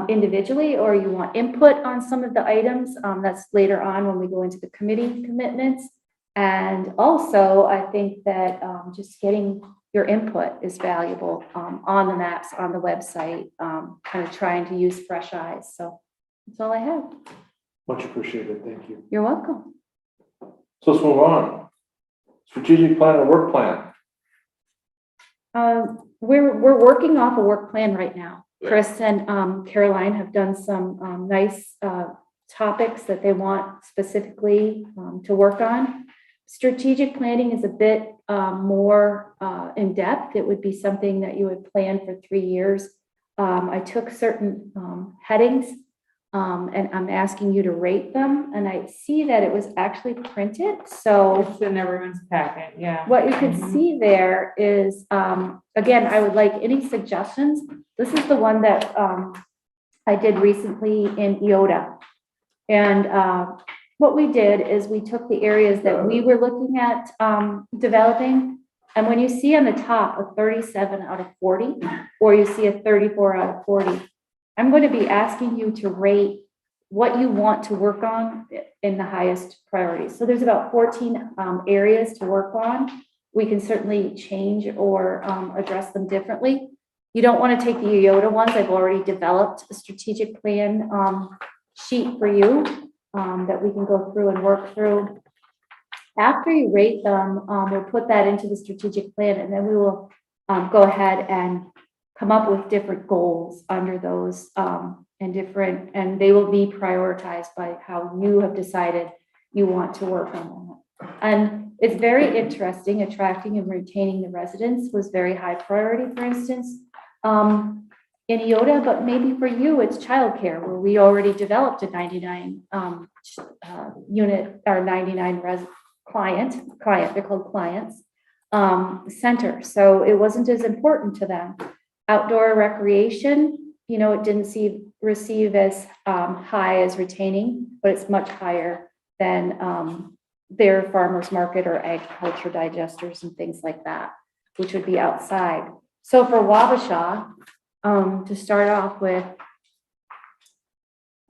individually, or you want input on some of the items, that's later on when we go into the committee commitments. And also, I think that just getting your input is valuable on the maps, on the website, kind of trying to use fresh eyes. So that's all I have. Much appreciated. Thank you. You're welcome. So let's move on. Strategic plan and work plan. We're working off a work plan right now. Chris and Caroline have done some nice topics that they want specifically to work on. Strategic planning is a bit more in depth. It would be something that you would plan for 3 years. I took certain headings and I'm asking you to rate them. And I see that it was actually printed. So It's in everyone's packet, yeah. what you can see there is, again, I would like any suggestions. This is the one that I did recently in EOTA. And what we did is we took the areas that we were looking at developing. And when you see on the top a 37 out of 40, or you see a 34 out of 40, I'm going to be asking you to rate what you want to work on in the highest priority. So there's about 14 areas to work on. We can certainly change or address them differently. You don't want to take the EOTA ones. I've already developed a strategic plan sheet for you that we can go through and work through. After you rate them, we'll put that into the strategic plan, and then we will go ahead and come up with different goals under those and they will be prioritized by how you have decided you want to work on that. And it's very interesting. Attracting and retaining the residents was very high priority, for instance, in EOTA, but maybe for you, it's childcare, where we already developed a 99 unit or 99 client, they're called clients, center. So it wasn't as important to them. Outdoor recreation, you know, it didn't receive as high as retaining, but it's much higher than their farmers market or agriculture digesters and things like that, which would be outside. So for Wabasha, to start off with,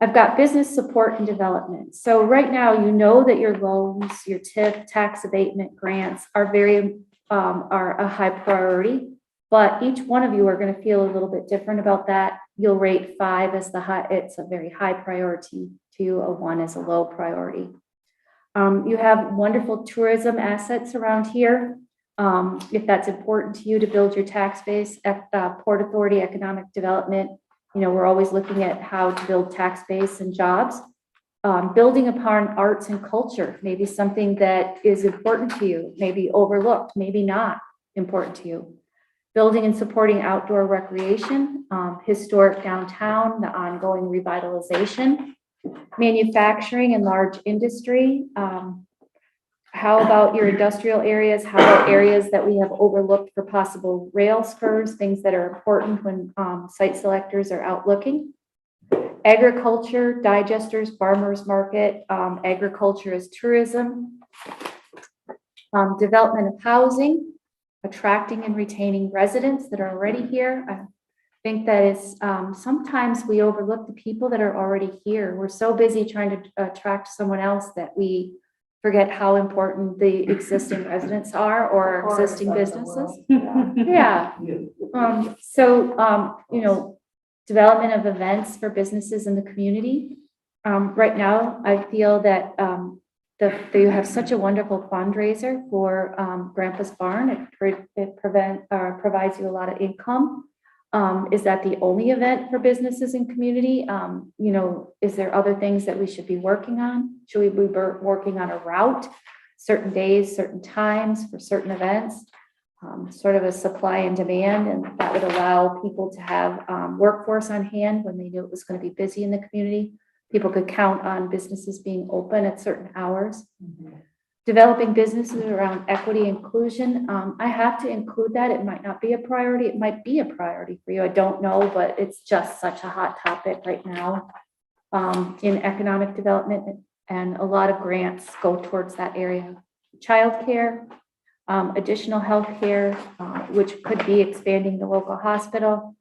I've got business support and development. So right now, you know that your loans, your TIF, tax abatement grants are are a high priority, but each one of you are going to feel a little bit different about that. You'll rate 5 as it's a very high priority to you, a 1 as a low priority. You have wonderful tourism assets around here. If that's important to you to build your tax base, Port Authority Economic Development, you know, we're always looking at how to build tax base and jobs. Building upon arts and culture, maybe something that is important to you, maybe overlooked, maybe not important to you. Building and supporting outdoor recreation, historic downtown, the ongoing revitalization, manufacturing and large industry. How about your industrial areas? How about areas that we have overlooked for possible rail spurs, things that are important when site selectors are out looking? Agriculture, digesters, farmers market, agriculture as tourism, development of housing, attracting and retaining residents that are already here. I think that is sometimes we overlook the people that are already here. We're so busy trying to attract someone else that we forget how important the existing residents are or existing businesses. Yeah. You know, development of events for businesses in the community. Right now, I feel that you have such a wonderful fundraiser for Grandpa's Barn. It provides you a lot of income. Is that the only event for businesses and community? You know, is there other things that we should be working on? Should we be working on a route, certain days, certain times for certain events? Sort of a supply and demand, and that would allow people to have workforce on hand when they knew it was going to be busy in the community. People could count on businesses being open at certain hours. Developing businesses around equity inclusion. I have to include that. It might not be a priority. It might be a priority for you. I don't know, but it's just such a hot topic right now in economic development, and a lot of grants go towards that area. Childcare, additional healthcare, which could be expanding the local hospital.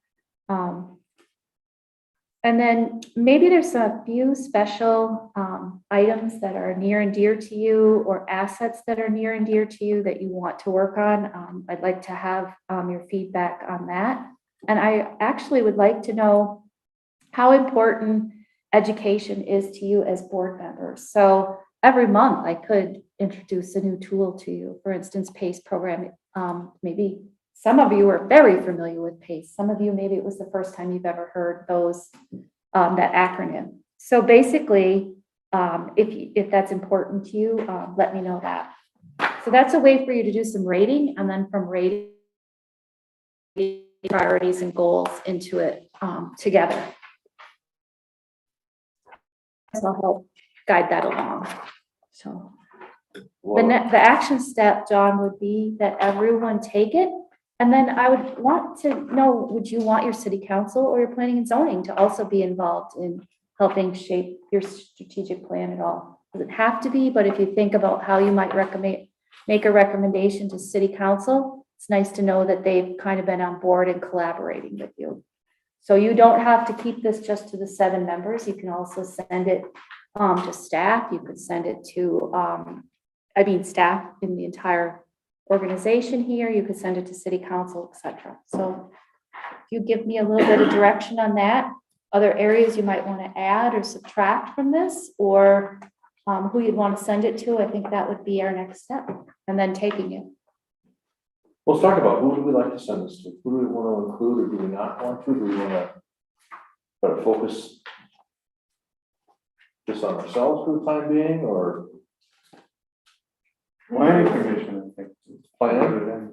And then maybe there's a few special items that are near and dear to you, or assets that are near and dear to you that you want to work on. I'd like to have your feedback on that. And I actually would like to know how important education is to you as board members. So every month I could introduce a new tool to you, for instance, PACE program. Maybe some of you are very familiar with PACE. Some of you, maybe it was the first time you've ever heard those, that acronym. So basically, if that's important to you, let me know that. So that's a way for you to do some rating, and then from rating, priorities and goals into it together. So I'll help guide that along. So the action step, John, would be that everyone take it. And then I would want to know, would you want your city council or your planning and zoning to also be involved in helping shape your strategic plan at all? Doesn't have to be, but if you think about how you might make a recommendation to city council, it's nice to know that they've kind of been on board and collaborating with you. So you don't have to keep this just to the 7 members. You can also send it to staff. You could send it to, staff in the entire organization here. You could send it to city council, etc. So if you give me a little bit of direction on that, other areas you might want to add or subtract from this, or who you'd want to send it to, I think that would be our next step, and then taking it. Let's talk about who do we like to send this to? Who do we want to include, or do we not want to? Do we want to try to focus just on ourselves for the time being, or Planning commission, I think. planning?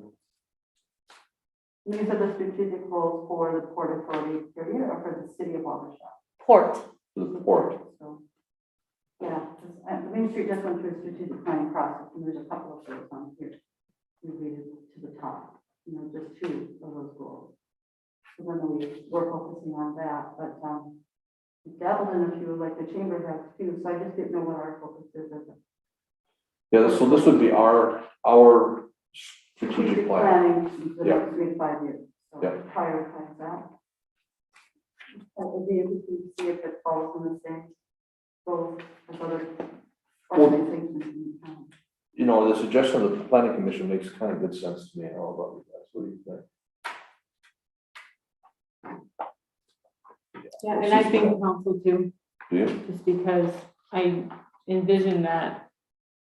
These are the strategic goals for the Port Authority period, or for the city of Waukesha? Port. The port. So, yeah, the Main Street just went through a strategic planning process, and there's a couple of those on here. We read it to the top, just 2 of those goals. So then we're focusing on that, but we dabbled in a few, like the chamber has too, so I just didn't know what our focus is. Yeah, so this would be our strategic plan. Planning for the Yeah. next 3 to 5 years. So Yeah. prioritize that. That would be interesting to see if it falls in the same goals as other organizations in town. You know, the suggestion of the planning commission makes kind of good sense to me. How about you guys? What do you think? Yeah, and I think council too, Do you? just because I envision that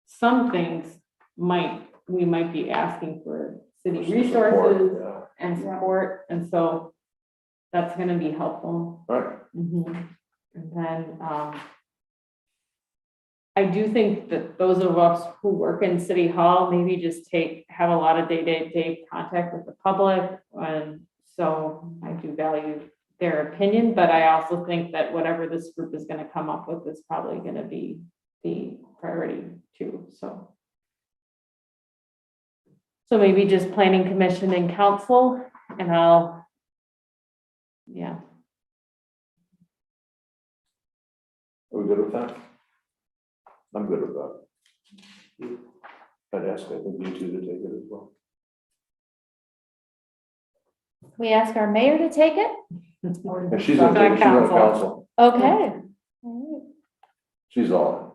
some things we might be asking for city resources Yeah. and support, and so that's gonna be helpful. Right. And then, I do think that those of us who work in City Hall maybe just have a lot of day-to-day contact with the public, and so I do value their opinion, but I also think that whatever this group is gonna come up with is probably gonna be the priority too, so. So maybe just planning commission and council, and yeah. Are we good with that? I'm good with that. I'd ask, I think you 2 to take it as well. We ask our mayor to take it? And she's on council. Okay. All right. She's on.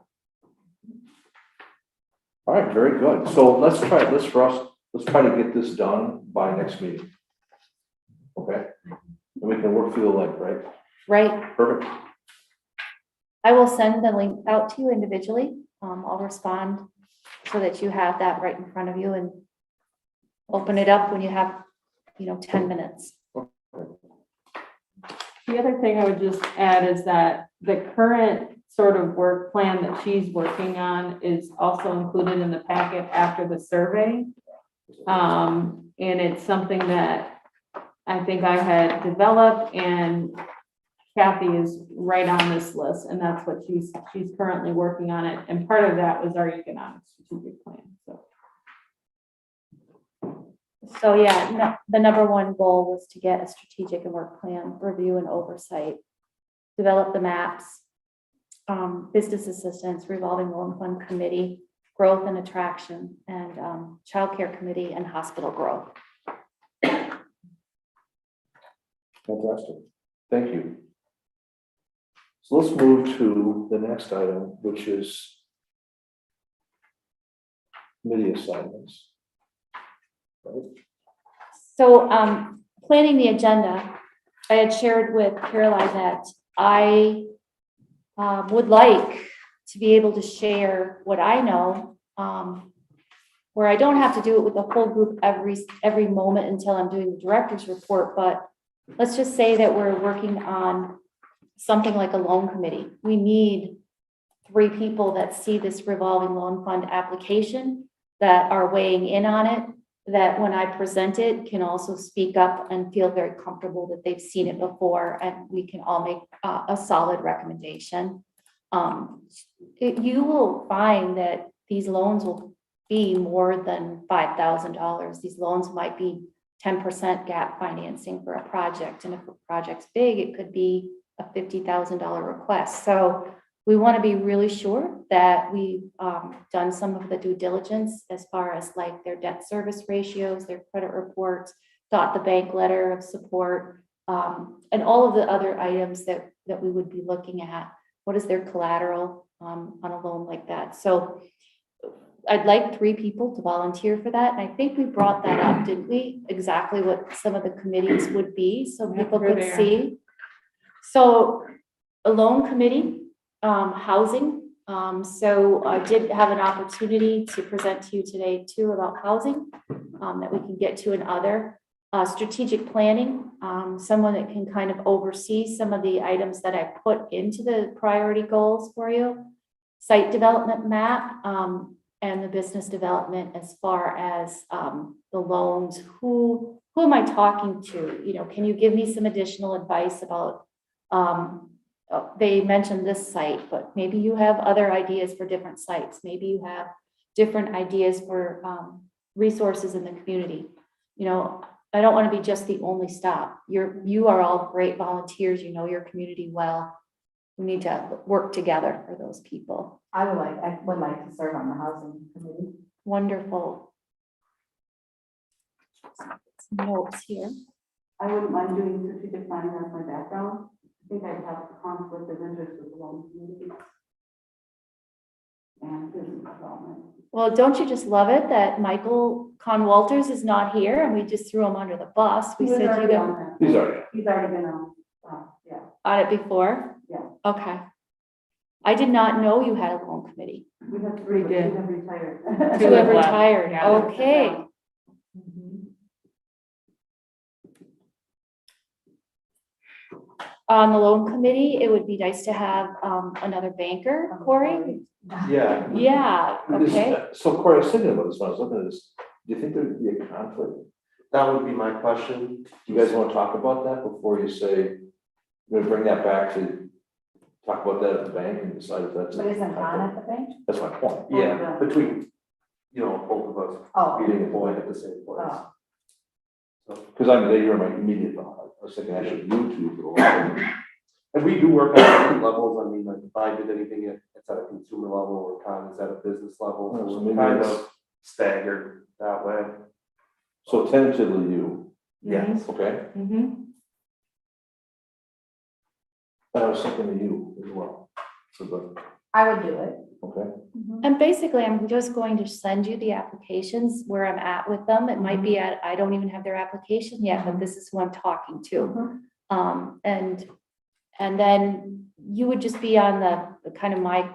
All right, very good. So let's try to get this done by next meeting. Okay? And we can work through the link, right? Right. Perfect. I will send the link out to you individually. I'll respond so that you have that right in front of you and open it up when you have, 10 minutes. The other thing I would just add is that the current sort of work plan that she's working on is also included in the packet after the survey. And it's something that I think I had developed, and Kathy is right on this list, and that's what she's currently working on it. And part of that was our economic strategic plan, so. So yeah, the number one goal was to get a strategic and work plan, review and oversight, develop the maps, business assistance, revolving loan fund committee, growth and attraction, and childcare committee and hospital growth. Fantastic. Thank you. So let's move to the next item, which is committee assignments. Right? So planning the agenda, I had shared with Caroline that I would like to be able to share what I know, where I don't have to do it with the whole group every moment until I'm doing the director's report, but let's just say that we're working on something like a loan committee. We need 3 people that see this revolving loan fund application, that are weighing in on it, that when I present it can also speak up and feel very comfortable that they've seen it before, and we can all make a solid recommendation. You will find that these loans will be more than $5,000. These loans might be 10% gap financing for a project. And if a project's big, it could be a $50,000 request. So we want to be really sure that we've done some of the due diligence as far as like their debt service ratios, their credit reports, got the bank letter of support, and all of the other items that we would be looking at. What is their collateral on a loan like that? So I'd like 3 people to volunteer for that. And I think we brought that up, didn't we? Exactly what some of the committees would be, so people Where could they are. see. So a loan committee, housing. So I did have an opportunity to present to you today too about housing, that we can get to another. Strategic planning, someone that can kind of oversee some of the items that I put into the priority goals for you. Site development map, and the business development as far as the loans. Who am I talking to? Can you give me some additional advice about, they mentioned this site, but maybe you have other ideas for different sites. Maybe you have different ideas for resources in the community. I don't want to be just the only stop. You are all great volunteers. You know your community well. We need to work together for those people. I would like to serve on the housing committee. Wonderful. Some notes here. I wouldn't mind doing strategic planning as my background. I think I'd have a conflict of interest with the loan community and business development. Well, don't you just love it that Michael Con Walters is not here and we just threw him under the bus? We said you got He's already. He's already been on, yeah. on it before? Yeah. Okay. I did not know you had a loan committee. We have 3, but 2 have retired. 2 have retired. Yeah. Okay. On the loan committee, it would be nice to have another banker, Corey. Yeah. Yeah, okay. So Corey, I was thinking about this when I was looking at this. Do you think there'd be a conflict? That would be my question. Do you guys want to talk about that before you say, you're gonna bring that back to talk about that at the bank and decide if that's. But isn't Ron at the bank? That's my point. Yeah, between, both of us Oh. being employed at the same place. Oh. Because you're my immediate thought. I was thinking actually you two for a while. And we do work on different levels. I mean, like if I did anything, it's at a consumer level, or Con is at a business level. Oh, so So maybe we're kind it's- of staggered that way. So tentatively you, Yes. okay? Mm-hmm. But I was thinking of you as well. So, but, I would do it. okay, And basically, I'm just going to send you the applications where I'm at with them. It might be at, I don't even have their application yet, but this is who I'm talking to. And then you would just be on the kind of my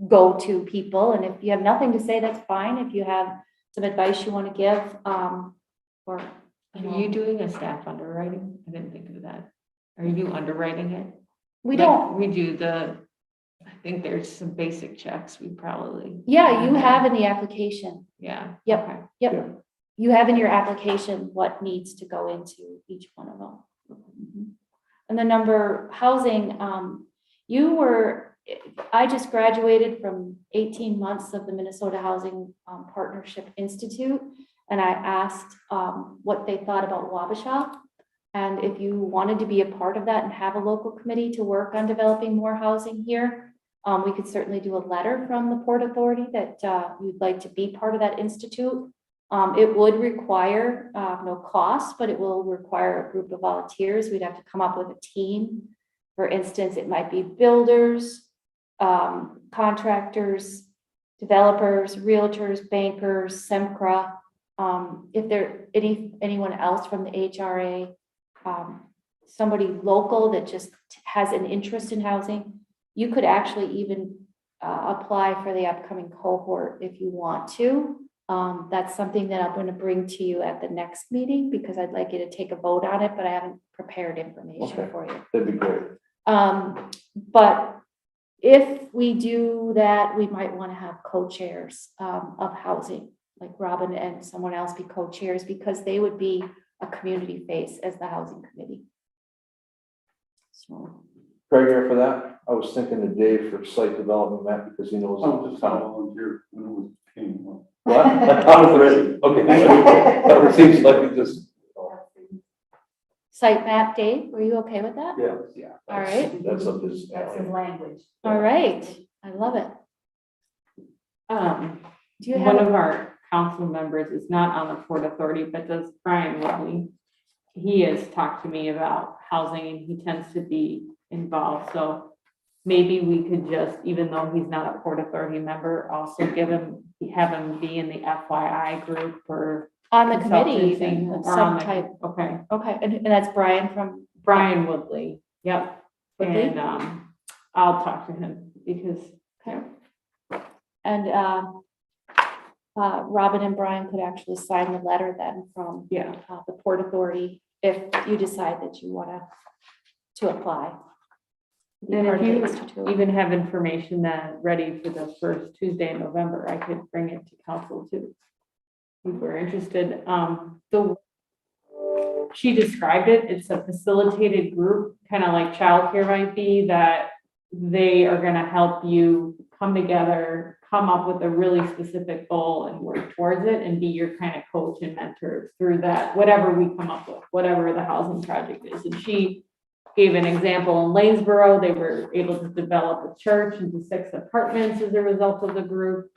go-to people. And if you have nothing to say, that's fine. If you have some advice you want to give, or, you Are you know, doing a staff underwriting? I didn't think of that. Are you underwriting it? we Like, don't, We do I think there's some basic checks we probably. yeah, you have in the application. Yeah. Yep. okay. Yep. You have in your application what needs to go into each one of them. Mhm. And the number housing, I just graduated from 18 months of the Minnesota Housing Partnership Institute. And I asked what they thought about Wabasha. And if you wanted to be a part of that and have a local committee to work on developing more housing here, we could certainly do a letter from the Port Authority that you'd like to be part of that institute. It would require no cost, but it will require a group of volunteers. We'd have to come up with a team. For instance, it might be builders, contractors, developers, realtors, bankers, SEMCRA. If there anyone else from the HRA, somebody local that just has an interest in housing, you could actually even apply for the upcoming cohort if you want to. That's something that I'm going to bring to you at the next meeting because I'd like you to take a vote on it, but I haven't prepared information Okay. for you. That'd be great. But if we do that, we might want to have co-chairs of housing, like Robin and someone else be co-chairs because they would be a community face as the housing committee. So, Craig here for that. I was thinking of Dave for site development, Matt, because he knows. Oh, the town. volunteer when it was king. What? I was ready. Okay. It seems like it just. site map, Dave, were you okay with that? Yeah. All right. That's up his That's his alley. language. All right, I love it. Do you One have, of our council members is not on the Port Authority, but does Brian Woodley. He has talked to me about housing and he tends to be involved, so maybe we could just, even though he's not a Port Authority member, also have him be in the FYI group or on the committee, consultancy then, of or on some the- type, Okay, okay, and that's Brian from, Brian Woodley, yep. Woodley? And, I'll talk to him because, okay. And, Robin and Brian could actually sign the letter then from yeah, the Port Authority if you decide that you want to apply. Be and part if of the you institute. even have information that ready for the first Tuesday in November, I could bring it to council too. If we're interested, she described it, it's a facilitated group, kind of like childcare might be, that they are gonna help you come together, come up with a really specific goal and work towards it and be your kind of coach and mentor through that, whatever we come up with, whatever the housing project is. And she gave an example in Lanesboro, they were able to develop a church into 6 apartments as a result of the group.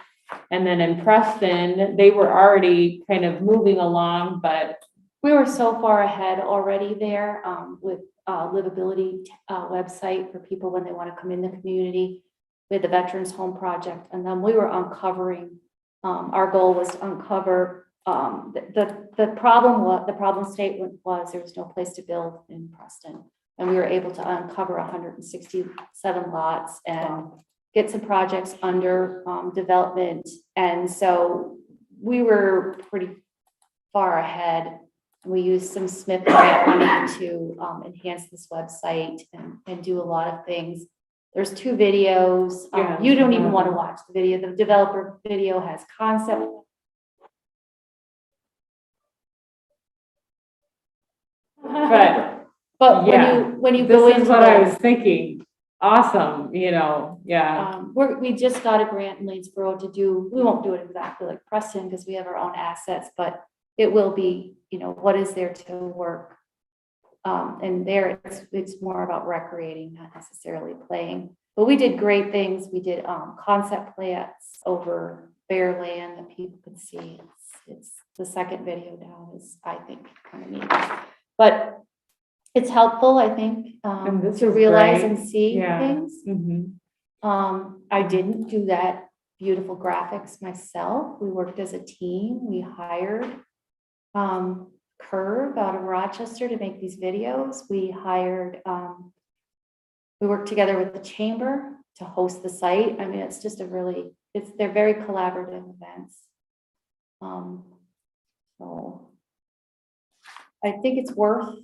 And then in Preston, they were already kind of moving along, but We were so far ahead already there with livability website for people when they want to come in the community with the Veterans Home Project. And then we were uncovering, our goal was to uncover the problem statement was there was no place to build in Preston. And we were able to uncover 167 lots and get some projects under development. And so we were pretty far ahead. We used some Smith grant money to enhance this website and do a lot of things. There's 2 videos. Yeah. You don't even want to watch the video. The developer video has concept. but But yeah, when you go this into is what I the- was thinking. Awesome, yeah. we just got a grant in Lanesboro to do, we won't do it exactly like Preston because we have our own assets, but it will be, what is there to work? And there it's more about recreating, not necessarily playing. But we did great things. We did concept plans over bare land that people could see. It's the second video down is, I think, kind of neat. But it's helpful, I think, And this to is realize great. and see Yeah. things. Mhm. I didn't do that beautiful graphics myself. We worked as a team. We hired Curve out of Rochester to make these videos. We hired, we worked together with the chamber to host the site. I mean, it's just they're very collaborative events. So I think it's worth,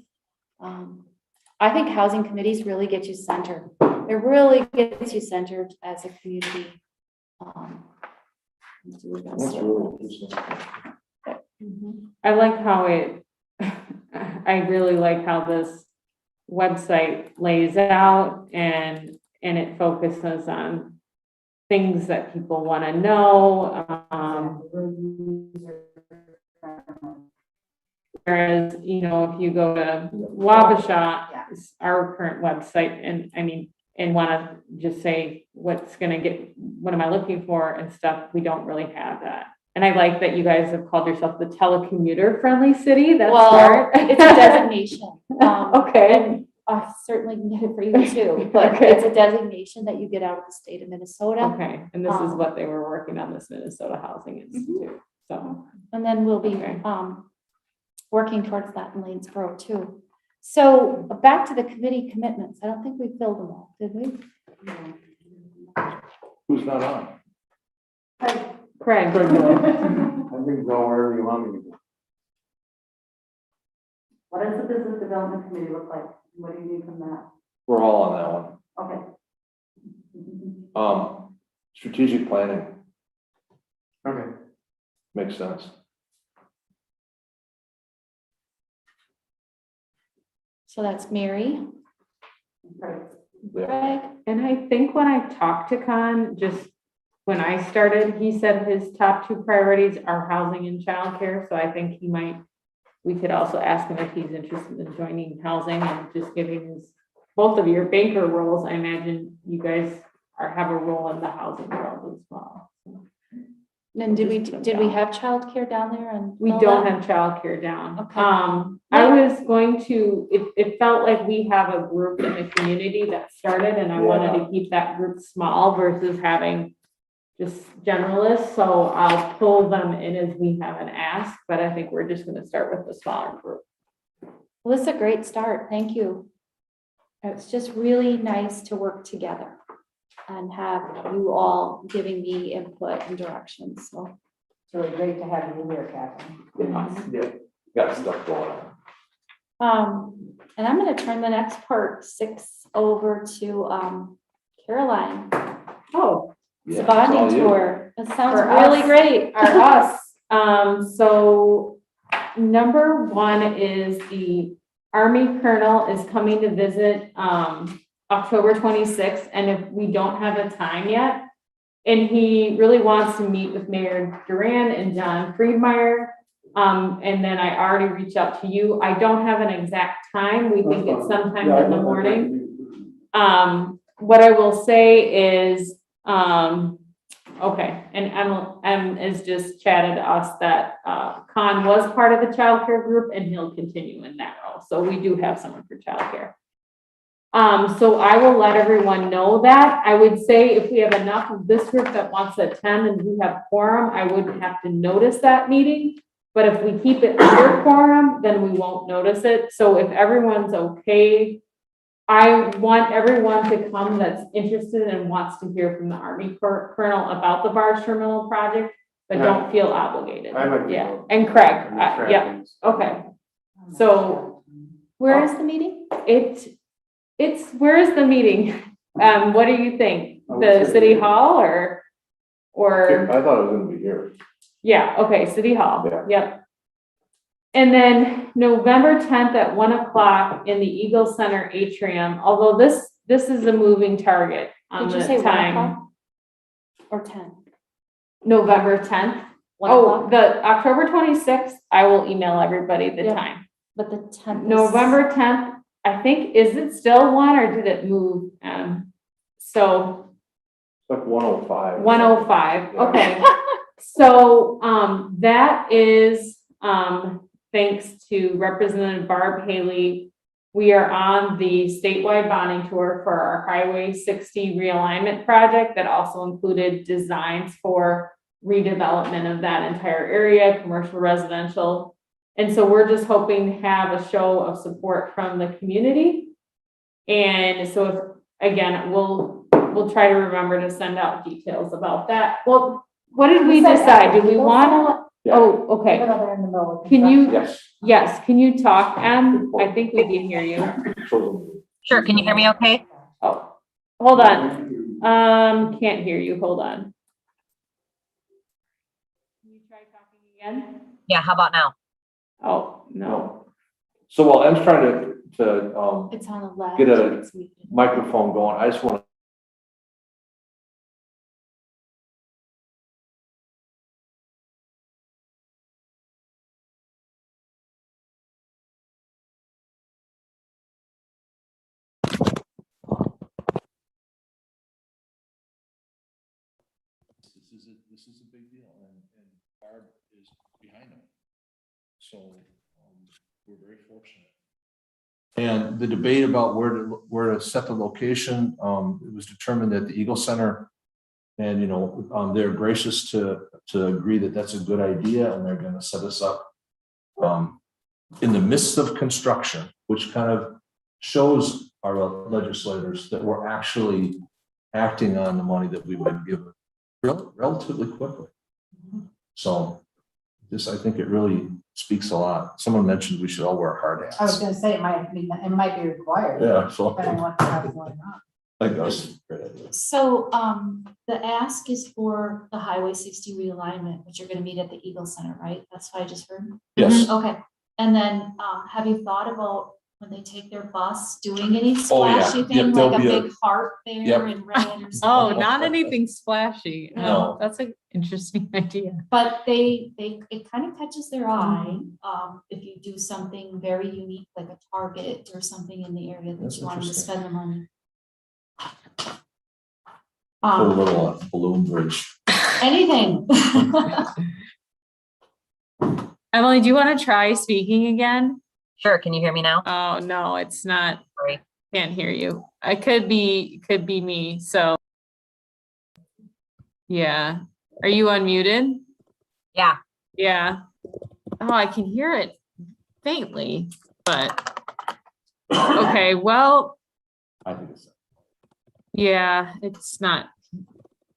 I think housing committees really get you centered. It really gets you centered as a community. That's really interesting. I like how I really like how this website lays out and it focuses on things that people want to know. Whereas, you know, if you go to Wabasha, it's our current website, and I mean, and want to just say what am I looking for and stuff, we don't really have that. And I like that you guys have called yourself the telecommuter friendly city. That's smart. It's a designation. Okay. I certainly can get it for you too, but Okay. it's a designation that you get out of the state of Minnesota. Okay, and this is what they were working on, this Minnesota Housing Institute, so. And then we'll be, Okay. working towards that in Lanesboro too. So back to the committee commitments. I don't think we filled them all, did we? Who's not on? Craig. I think go wherever you want me to go. What does the business development committee look like? What do you need from that? We're all on that one. Okay. Strategic planning Okay. makes sense. So that's Mary, Right. Yeah. Greg, And I think when I talked to Con, just when I started, he said his top two priorities are housing and childcare, so I think we could also ask him if he's interested in joining housing and just giving both of your banker roles. I imagine you guys have a role in the housing world as well. and did we have childcare down there? And We all don't that? have childcare down. Okay. I was going to, it felt like we have a group in the community that started, and I wanted to keep that group small versus having just generalists, so I'll pull them in as we have an ask, but I think we're just gonna start with the smaller group. Well, this is a great start. Thank you. It's just really nice to work together and have you all giving me input and directions. So It's really great to have you here, Catherine. Yeah. Got stuff going on. and I'm going to turn the next part 6 over to Caroline. Oh. It's Yeah, a bonding it's all you. tour. It sounds For really us. great. Are us. So number 1 is the Army Colonel is coming to visit, October 26th. And if we don't have a time yet, and he really wants to meet with Mayor Duran and John Friedmeier. And then I already reached out to you. I don't have an exact time. We think it's sometime in the morning. What I will say is, okay, and Em has just chatted to us that Con was part of the childcare group and he'll continue in that role. So we do have someone for childcare. So I will let everyone know that. I would say if we have enough of this group that wants to attend and we have quorum, I wouldn't have to notice that meeting. But if we keep it under quorum, then we won't notice it. So if everyone's okay, I want everyone to come that's interested and wants to hear from the Army Colonel about the barge terminal project, but don't feel obligated. I like to Yeah, go. and Craig, I'm attracted. yeah, okay. So Where is the meeting? it's, where is the meeting? What do you think? I would The say- city hall or? I thought it was gonna be here. Yeah, okay, City Hall, Yeah. yep. And then November 10th at 1:00 in the Eagle Center atrium, although this is a moving target on Did you the say 1 time. o'clock? Or 10? November 10th. 1 Oh, o'clock? the October 26th, I will email everybody the Yeah. time. But the 10th. is- November 10th, I think, is it still 1 or did it move? So It's like 105. 105, Yeah. okay. So, that is, thanks to Representative Barb Haley. We are on the statewide bonding tour for our Highway 60 realignment project that also included designs for redevelopment of that entire area, commercial, residential. And so we're just hoping to have a show of support from the community. And so if, again, we'll try to remember to send out details about that. Well, what did we decide? Do we wanna? Yeah. Oh, okay. They're in the middle of Can you, Yes. yes, can you talk, Em? I think we can hear you. Sure, can you hear me okay? Oh, hold on. Can't hear you. Hold on. Can you try talking again? Yeah, how about now? Oh, no. So while Em's trying to, It's on the left. get a microphone going, I just want to. This is a big deal, and Barb is behind them. So we're very fortunate. And the debate about where to set the location, it was determined at the Eagle Center. And, you know, they're gracious to agree that that's a good idea, and they're going to set us up in the midst of construction, which kind of shows our legislators that we're actually acting on the money that we've been given relatively quickly. So this, I think it really speaks a lot. Someone mentioned we should all wear hard hats. I was gonna say, it might be required. Yeah, so Depending on what they have going on. I think that's a great idea. So, the ask is for the Highway 60 realignment, which you're gonna meet at the Eagle Center, right? That's what I just heard. Yes. Okay, and then, have you thought about when they take their bus, doing any Oh, yeah. splashy Yep, thing, there'll like a be a- big heart Yep. there in red or Oh, something? not anything splashy. No. That's an interesting idea. But it kind of catches their eye, if you do something very unique, like a Target or something in the area that That's you want them to interesting. spend the money. Put a little balloon bridge. Anything. Emily, do you want to try speaking again? Sure, can you hear me now? Oh, no, it's not. Sorry. Can't hear you. I could be me. So. Yeah. Are you unmuted? Yeah. Yeah. Oh, I can hear it faintly, but. Okay, well, I think it's. yeah, it's not,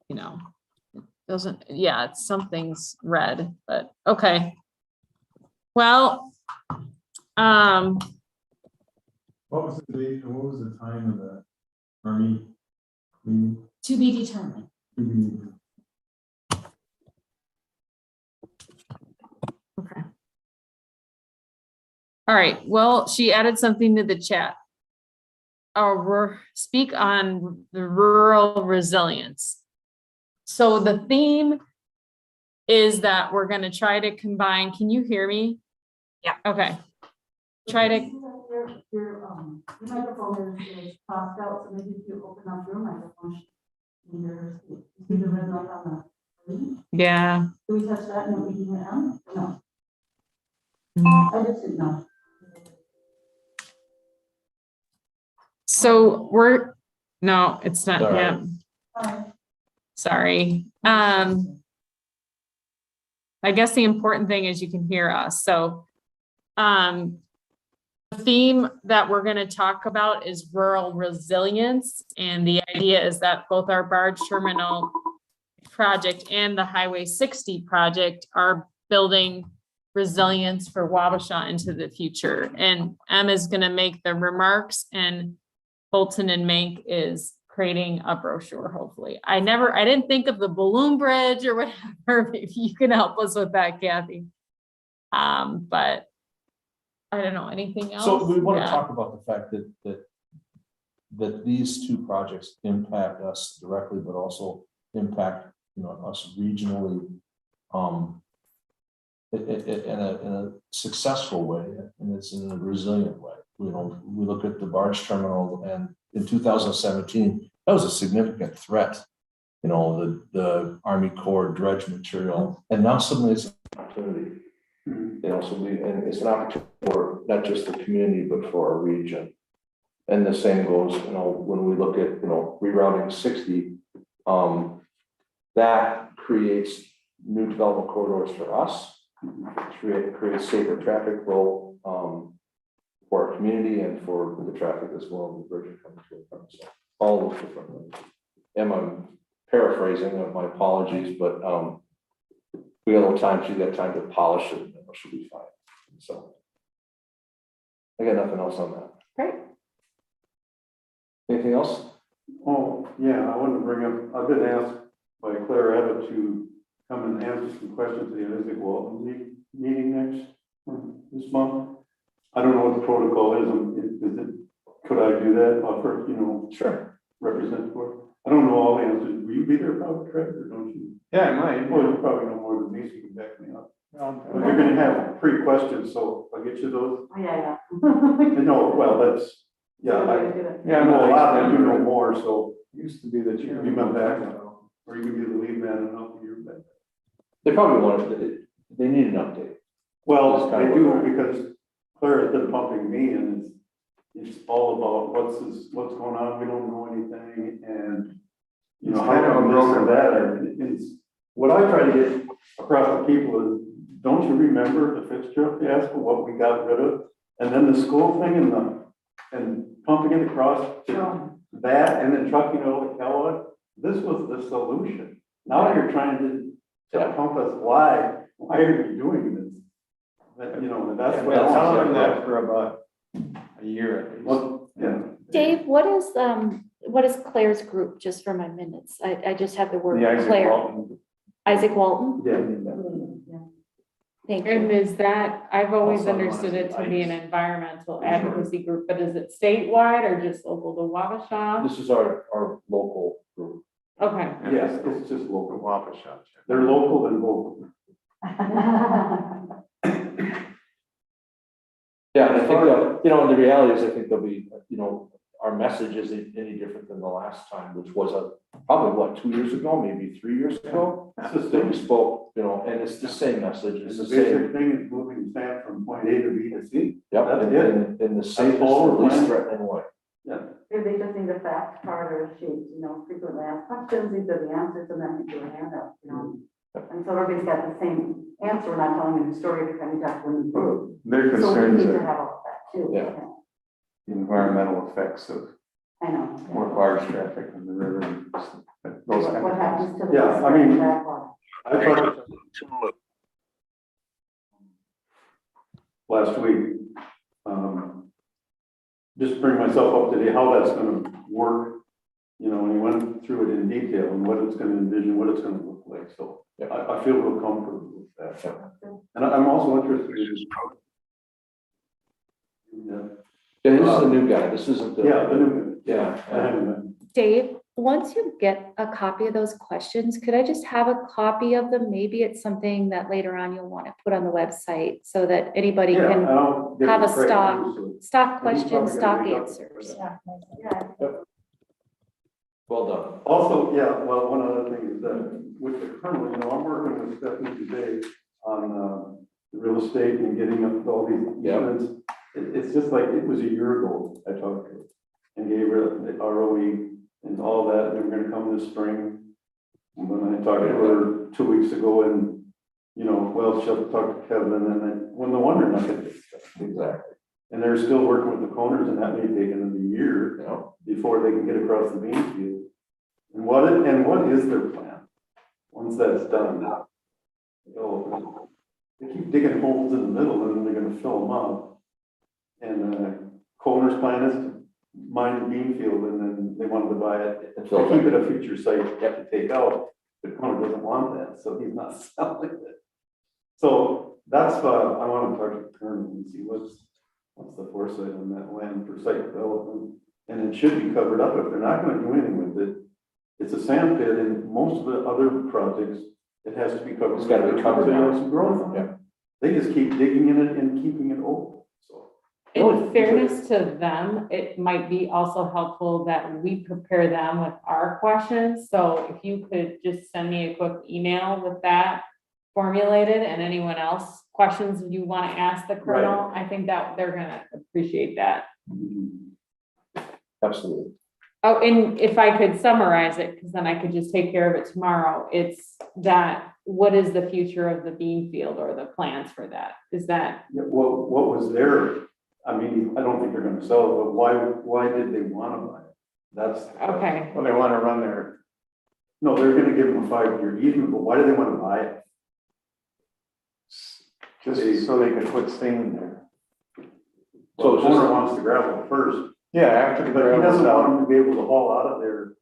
you know, it doesn't, yeah, it's something's red, but okay. Well, What was the date and what was the time of the Army meeting? To be determined. okay. All right, well, she added something to the chat. Speak on the rural resilience. So the theme is that we're gonna try to combine, can you hear me? Yeah. Okay. Try to, Your microphone is crossed out, so maybe if you open up your microphone. You see the red light on the. yeah. Do we touch that and we can hear them? No, I just didn't know. So no, it's not, All right. yeah. Alright. Sorry. I guess the important thing is you can hear us. So, the theme that we're going to talk about is rural resilience. And the idea is that both our barge terminal project and the Highway 60 project are building resilience for Wabasha into the future. And Em is going to make the remarks, and Bolton and Mank is creating a brochure, hopefully. I didn't think of the balloon bridge or whatever. Maybe you can help us with that, Kathy. But I don't know, anything else? So we want to Yeah. talk about the fact that these two projects impact us directly, but also impact, you know, us regionally, in a successful way, and it's in a resilient way. You know, we look at the barge terminal, and in 2017, that was a significant threat. You know, the Army Corps dredge material, and now suddenly it's an opportunity. You know, and it's an opportunity for not just the community, but for our region. And the same goes, you know, when we look at, you know, rerouting 60, that creates new development corridors for us, creates safer traffic flow for our community and for the traffic as well, the bridge coming to it. So all those different ways. I'm paraphrasing, my apologies, but, we got a little time, she's got time to polish it, and she'll be fine, so. I got nothing else on that. Great. Anything else? Oh, yeah, I wanted to bring up, I've been asked by Claire Abbott to come and answer some questions at the Isaac Walton meeting this month. I don't know what the protocol is, could I do that, offer, Sure. represent for? I don't know all the answers, will you be there probably, Craig, or don't you? Yeah, I might. Well, you probably know more than me, so you can back me up. But you're gonna have pre-questions, so I'll get you those. Oh, yeah, No, well, that's, yeah, Yeah, I know a lot, and you know more, so Used to be the you can be my backup, or you can be the lead man and I'll be your backup. They probably wanted, they need an update. Well, That's they kind of do, what- because Claire has been pumping me, and it's all about what's going on, we don't know anything, and you know, It's how kind of a come this broken or that, and it's, what I try to get across to people is, don't you remember the Fitzgerald fiasco, what we got rid of? And then the school thing and pumping it across to that, and then trucking it over to Kellogg, this was the solution. Now you're trying to pump us, why are you doing this? That, that's what I Well, tell them want. that for about a year at least. Well, yeah. Dave, what is Claire's group, just for my minutes? I just have the word The Isaac Claire. Walton. Isaac Walton? Yeah. Thank you. And is that, I've always Also understood it to be an lights. environmental advocacy group, but is it statewide or just local to Wabasha? This is our local group. Okay. Yes, it's just local. Wabasha. They're local and vocal. Yeah, and I think, and the reality is, I think there'll be, our message isn't any different than the last time, which was probably 2 years ago, maybe 3 years ago. It's the That we same. spoke, and it's the same message, it's The the same. basic thing is moving sand from point A to B to C. Yep, That's in the safest, all we're least planning. threatening way. Yeah. Maybe they just need a fact card or a sheet, frequently asked questions, these are the answers, and then we do a handout, And so everybody's got the same answer, we're not telling them the story every time you talk to them. Their So we concern need is to the have all that too. Yeah. environmental effects of I know. more barge traffic in the river. and Those kind What of happens things. to the. Yeah, I mean- backlog? I talked last week, just bring myself up to date, how that's gonna work. And he went through it in detail and what it's gonna envision, what it's gonna look like, so Yeah. I feel real comfortable with that. And I'm also interested in. Yeah, Yeah, this is a new guy, this isn't the. yeah, the new. Yeah. I haven't been. Dave, once you get a copy of those questions, could I just have a copy of them? Maybe it's something that later on you'll want to put on the website so that anybody Yeah, can I'll get have a with Craig stock. too, stock He's questions, probably stock gonna make up answers. Yeah. Well done. so. Also, yeah, well, one other thing is that with the kernel, I'm working with Stephanie today on the real estate and getting up all these Yeah. units. It's just like, it was a year ago I talked to her and gave her the ROE and all that, and they were gonna come this spring. And then I talked to her 2 weeks ago and, she'll talk to Kevin, and then, when the wonder nothing. Exactly. And they're still working with the Coners, and that may take another year Yeah. before they can get across the bean field. And what is their plan? Once that's done. They keep digging holes in the middle and then they're gonna fill them up. And Coners plan is to mine the bean field and then they wanted to buy it. And To fill keep it. it a future site, you have to take out, but Coner doesn't want that, so he's not selling it. So that's, I wanna talk to Colonel and see what's the foresight on that land for site development. And it should be covered up if they're not gonna do anything with it. It's a sand pit and most of the other projects, it has to be covered. It's gotta be covered So you now. have some growth on it. They just keep digging in it and keeping it open, so. In fairness to them, it might be also helpful that we prepare them with our questions. So if you could just send me a quick email with that formulated and anyone else questions you want to ask the colonel, I think that they're gonna appreciate that. Absolutely. Oh, and if I could summarize it, because then I could just take care of it tomorrow, it's that, what is the future of the bean field or the plans for that? Is that, Yeah, what was there? I mean, I don't think they're gonna sell it, but why did they wanna buy it? That's. okay, Well, they want to run their No, they're gonna give them a 5-year easement, but why do they wanna buy it? Just so they could put sand there. Well, So the it's just- owner wants the gravel first, Yeah, after the but he gravel's doesn't want out. them to be able to haul out of there.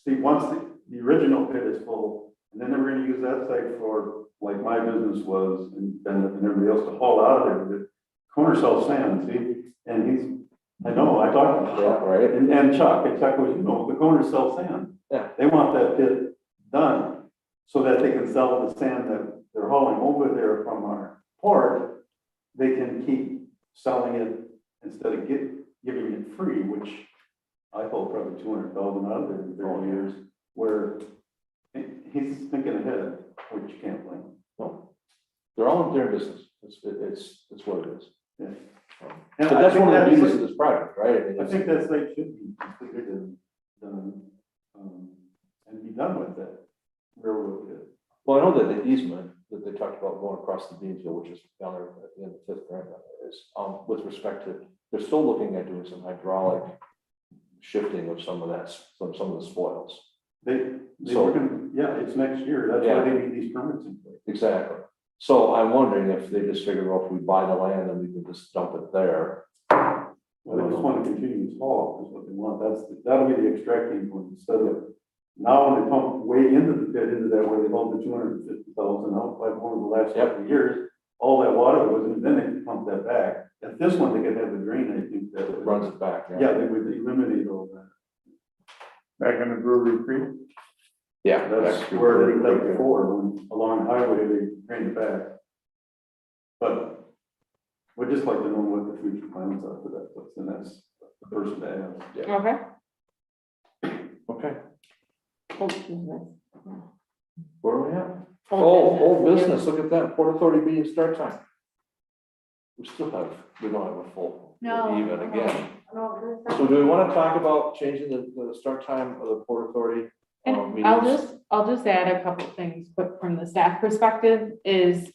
See, once the original pit is full, and then they were gonna use that site for, like my business was, and everybody else to haul out of there. The Corner sells sand, see, and I know, I talked to Yeah, Chuck, right. and Chuck, was, the Corner sells sand. Yeah. They want that pit done, so that they can sell the sand that they're hauling over there from our port. They can keep selling it instead of giving it free, which I thought probably 200,000 out of there in 30 years, where he's thinking ahead, which you can't blame. No. They're all in their business. It's what it is. Yeah. But And I that's think one of the that beauties site- of this project, right? I mean, I it's- think that site should be completed and done, and be done with that railroad pit. Well, I know that the easement that they talked about going across the Beanfield, which is down there at the end of Fifth Grant, is, with respect to, they're still looking at doing some hydraulic shifting of some of that, some of the spoils. They So- were gonna, yeah, it's next year, that's Yeah. why they need these permits in place. Exactly. So I'm wondering if they just figure, well, if we buy the land, then we can just dump it there. Well, they just want to continue this haul, is what they want, that'll be the extracting point, instead of, now when they pump way into the pit, into that where they hold the 250,000 out, like over the last Yep. couple of years, all that water that was in, then they pump that back. If this one, they could have the drain, I think that would. Runs it back. Yeah, they would eliminate all that. Back in the Brewery Creek? Yeah. That's where they left before, when along the highway, they drained it back. But we'd just like to know what the future plans are for that place, and that's the person to ask. Okay. Okay. Old business. Where are we at? Old Old business. Look at that. Port Authority meeting start time. We don't have a full. No, Even no. again. So do we want to talk about changing the start time of the Port Authority? And meetings? I'll just add a couple things quick from the staff perspective is,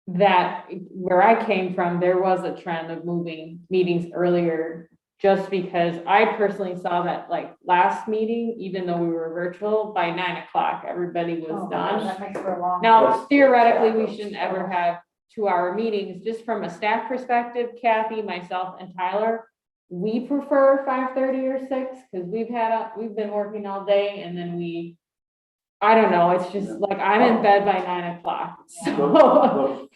that where I came from, there was a trend of moving meetings earlier. Just because I personally saw that like last meeting, even though we were virtual, by 9 o'clock, everybody was done. That makes for a long. Now, theoretically, we shouldn't ever have 2-hour meetings, just from a staff perspective, Kathy, myself, and Tyler. We prefer 5:30 or 6, because we've been working all day, and then I don't know, it's just like, I'm in bed by 9 o'clock, so.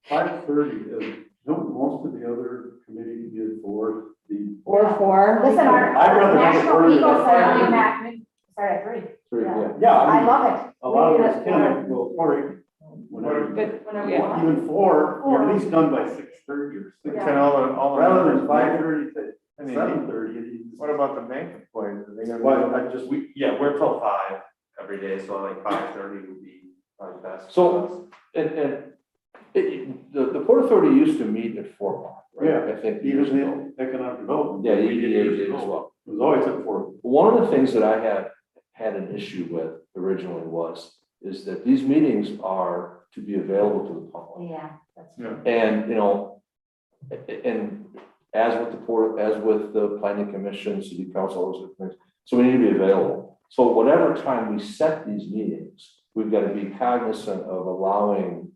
5:30, don't most of the other committees did for the. Or 4. Listen, our I'd rather have it National earlier Eagle than Center 5:30. reenactment started at 3. Three, yeah. Yeah, I love it. a lot of We us did it can, well, or whenever. But, Whenever yeah. you want. Even 4, you're at least done by 6:30 or 6. Yeah. Can all the Rather than members- 5:30 to I mean, 7:30. What about the bank employees? Are they gonna? Well, I just, We're till 5 every day, so like 5:30 would be probably best. So, the Port Authority used to meet at 4 o'clock, right? Yeah, I think years ago. even the economic development. Yeah, the we did EDA years did as ago. well. It was always at 4. One of the things that I had an issue with originally is that these meetings are to be available to the public. Yeah, that's. Yeah. And, and as with the planning commission, city council, those are things, so we need to be available. So whatever time we set these meetings, we've got to be cognizant of allowing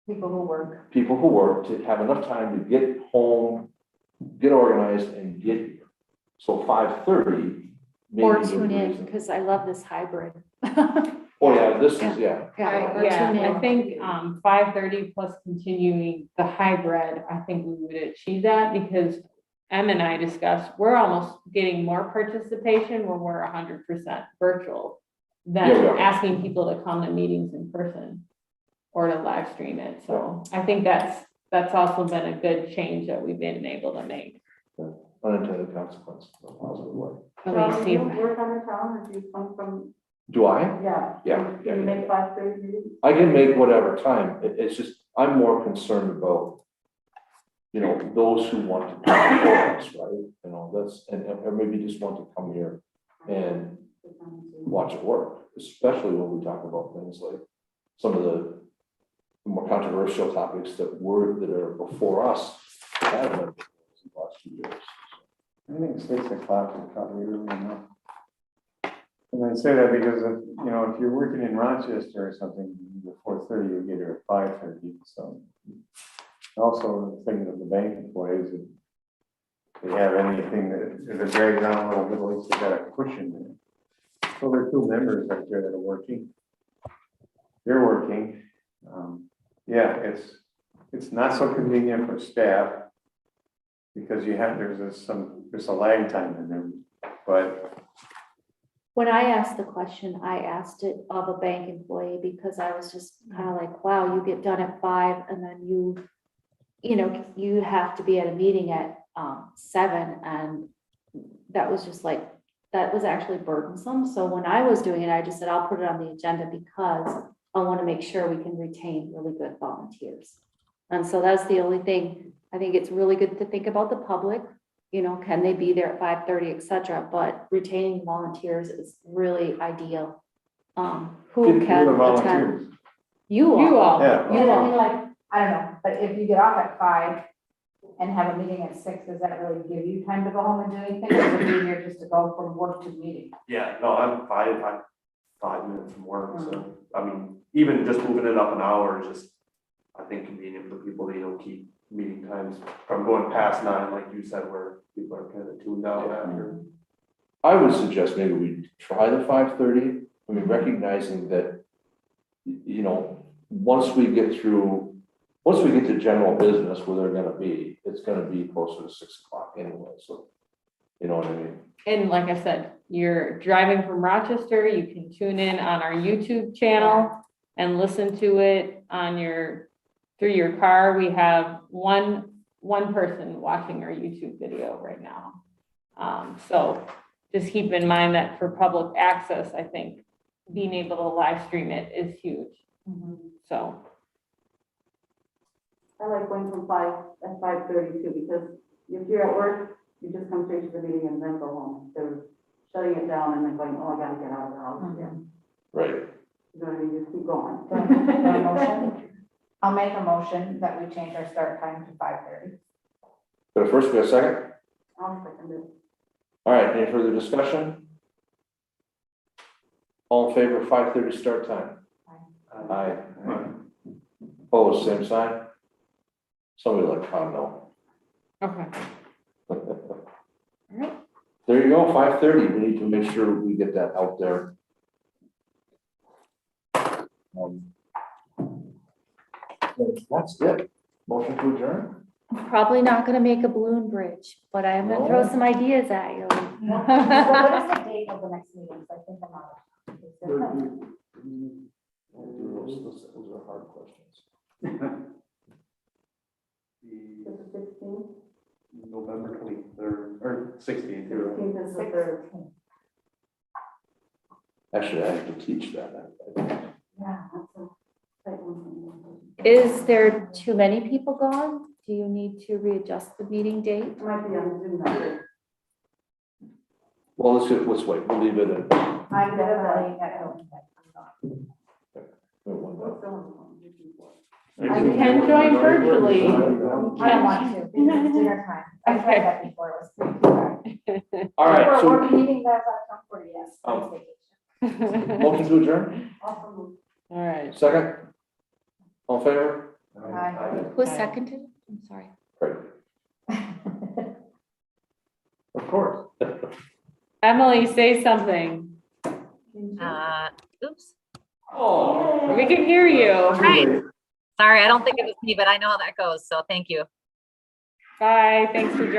People who work. people who work to have enough time to get home, get organized and get here. So 5:30. Or meetings are tune in, reasonable. because I love this hybrid. Oh, yeah, this is, yeah. Yeah, or Yeah, tune I in. think 5:30 plus continuing the hybrid, I think we would achieve that, because Em and I discussed, we're almost getting more participation when we're 100% virtual than Yeah, we are. asking people to come to meetings in person or to live stream it. So I think that's also been a good change that we've been able to make. Unintended consequence, in a positive way. At least see- work on the town, or do you come from, Do I? yeah? Yeah, yeah, You yeah. make 5:30 meetings? I can make whatever time. It's just, I'm more concerned about, those who want to come before us, right? That's, or maybe just want to come here and watch it work, especially when we talk about things like some of the more controversial topics that are before us have been in the last few years. I think 6 o'clock is probably early enough. And And I say that because if, if you're working in Rochester or something, the 4:30, you'll get here at 5:30, so. Also thinking of the bank employees, if they have anything that, if it drags on a little bit, at least they got a cushion there. So there are two members right there that are working. They're working. Yeah, it's not so convenient for staff because there's a lag time in there, but When I asked the question, I asked it of a bank employee because I was just kind of like, wow, you get done at 5 and then you have to be at a meeting at 7, and that was just like, that was actually burdensome. So when I was doing it, I just said, I'll put it on the agenda because I want to make sure we can retain really good volunteers. And so that's the only thing. I think it's really good to think about the public. Can they be there at 5:30, et cetera, but retaining volunteers is really ideal. Who the can attend? volunteers. You You all. all. Yeah. You I all. mean, like, I don't know, but if you get off at 5 and have a meeting at 6, does that really give you time to go home and do anything? Or is it easier just to go from work to meeting? Yeah, no, I'm 5 minutes from work, so, I mean, even just moving it up an hour is just, I think, convenient for people to, keep meeting times from going past 9, like you said, where people are kind of tuned out after. I would suggest maybe we try the 5:30, I mean, recognizing that, once we get to general business where they're gonna be, it's gonna be closer to 6 o'clock anyway, so, you know what I mean? And like I said, you're driving from Rochester, you can tune in on our YouTube channel and listen to it through your car. We have one person watching our YouTube video right now. So just keep in mind that for public access, I think being able to live stream it is huge. So, I like going from 5 at 5:30 too, because if you're at work, you just come straight to the meeting and then go home. They're shutting it down and then going, oh, I gotta get out of the house again. Right. You know what I mean? Just keep going. Do I have a motion? I'll make a motion that we change our start time to 5:30. But first, we have a second? I'll second it. All right, any further discussion? All in favor of 5:30 start time? Aye. Opposed, same sign? Somebody let Tom know. okay. There you go, 5:30, we need to make sure we get that out there. That's it, motion to adjourn? Probably not gonna make a balloon bridge, but I am gonna throw some ideas at you. What is the date of the next meeting? So I think I'm out. Those are hard questions. November 23rd, or 16th. 16th is the third. Actually, I have to teach that. Yeah, that's a tight one. Is there too many people gone? Do you need to readjust the meeting date? It might be on Zoom that day. Well, let's wait, we'll leave it at. I'm definitely at home. I can join virtually. I don't want to, because it's dinner time. I tried that before, it was pretty hard. All right, so We're meeting that at 40, yes. Oh. Thanks, vacation. motion to adjourn, Awesome. All right. second? All in favor? Aye. Who seconded? I'm sorry. Great. Of course. Emily, say something. Oops. Oh. We can hear you. Right. Sorry, I don't think it was me, but I know how that goes. So thank you. Bye. Thanks for joining.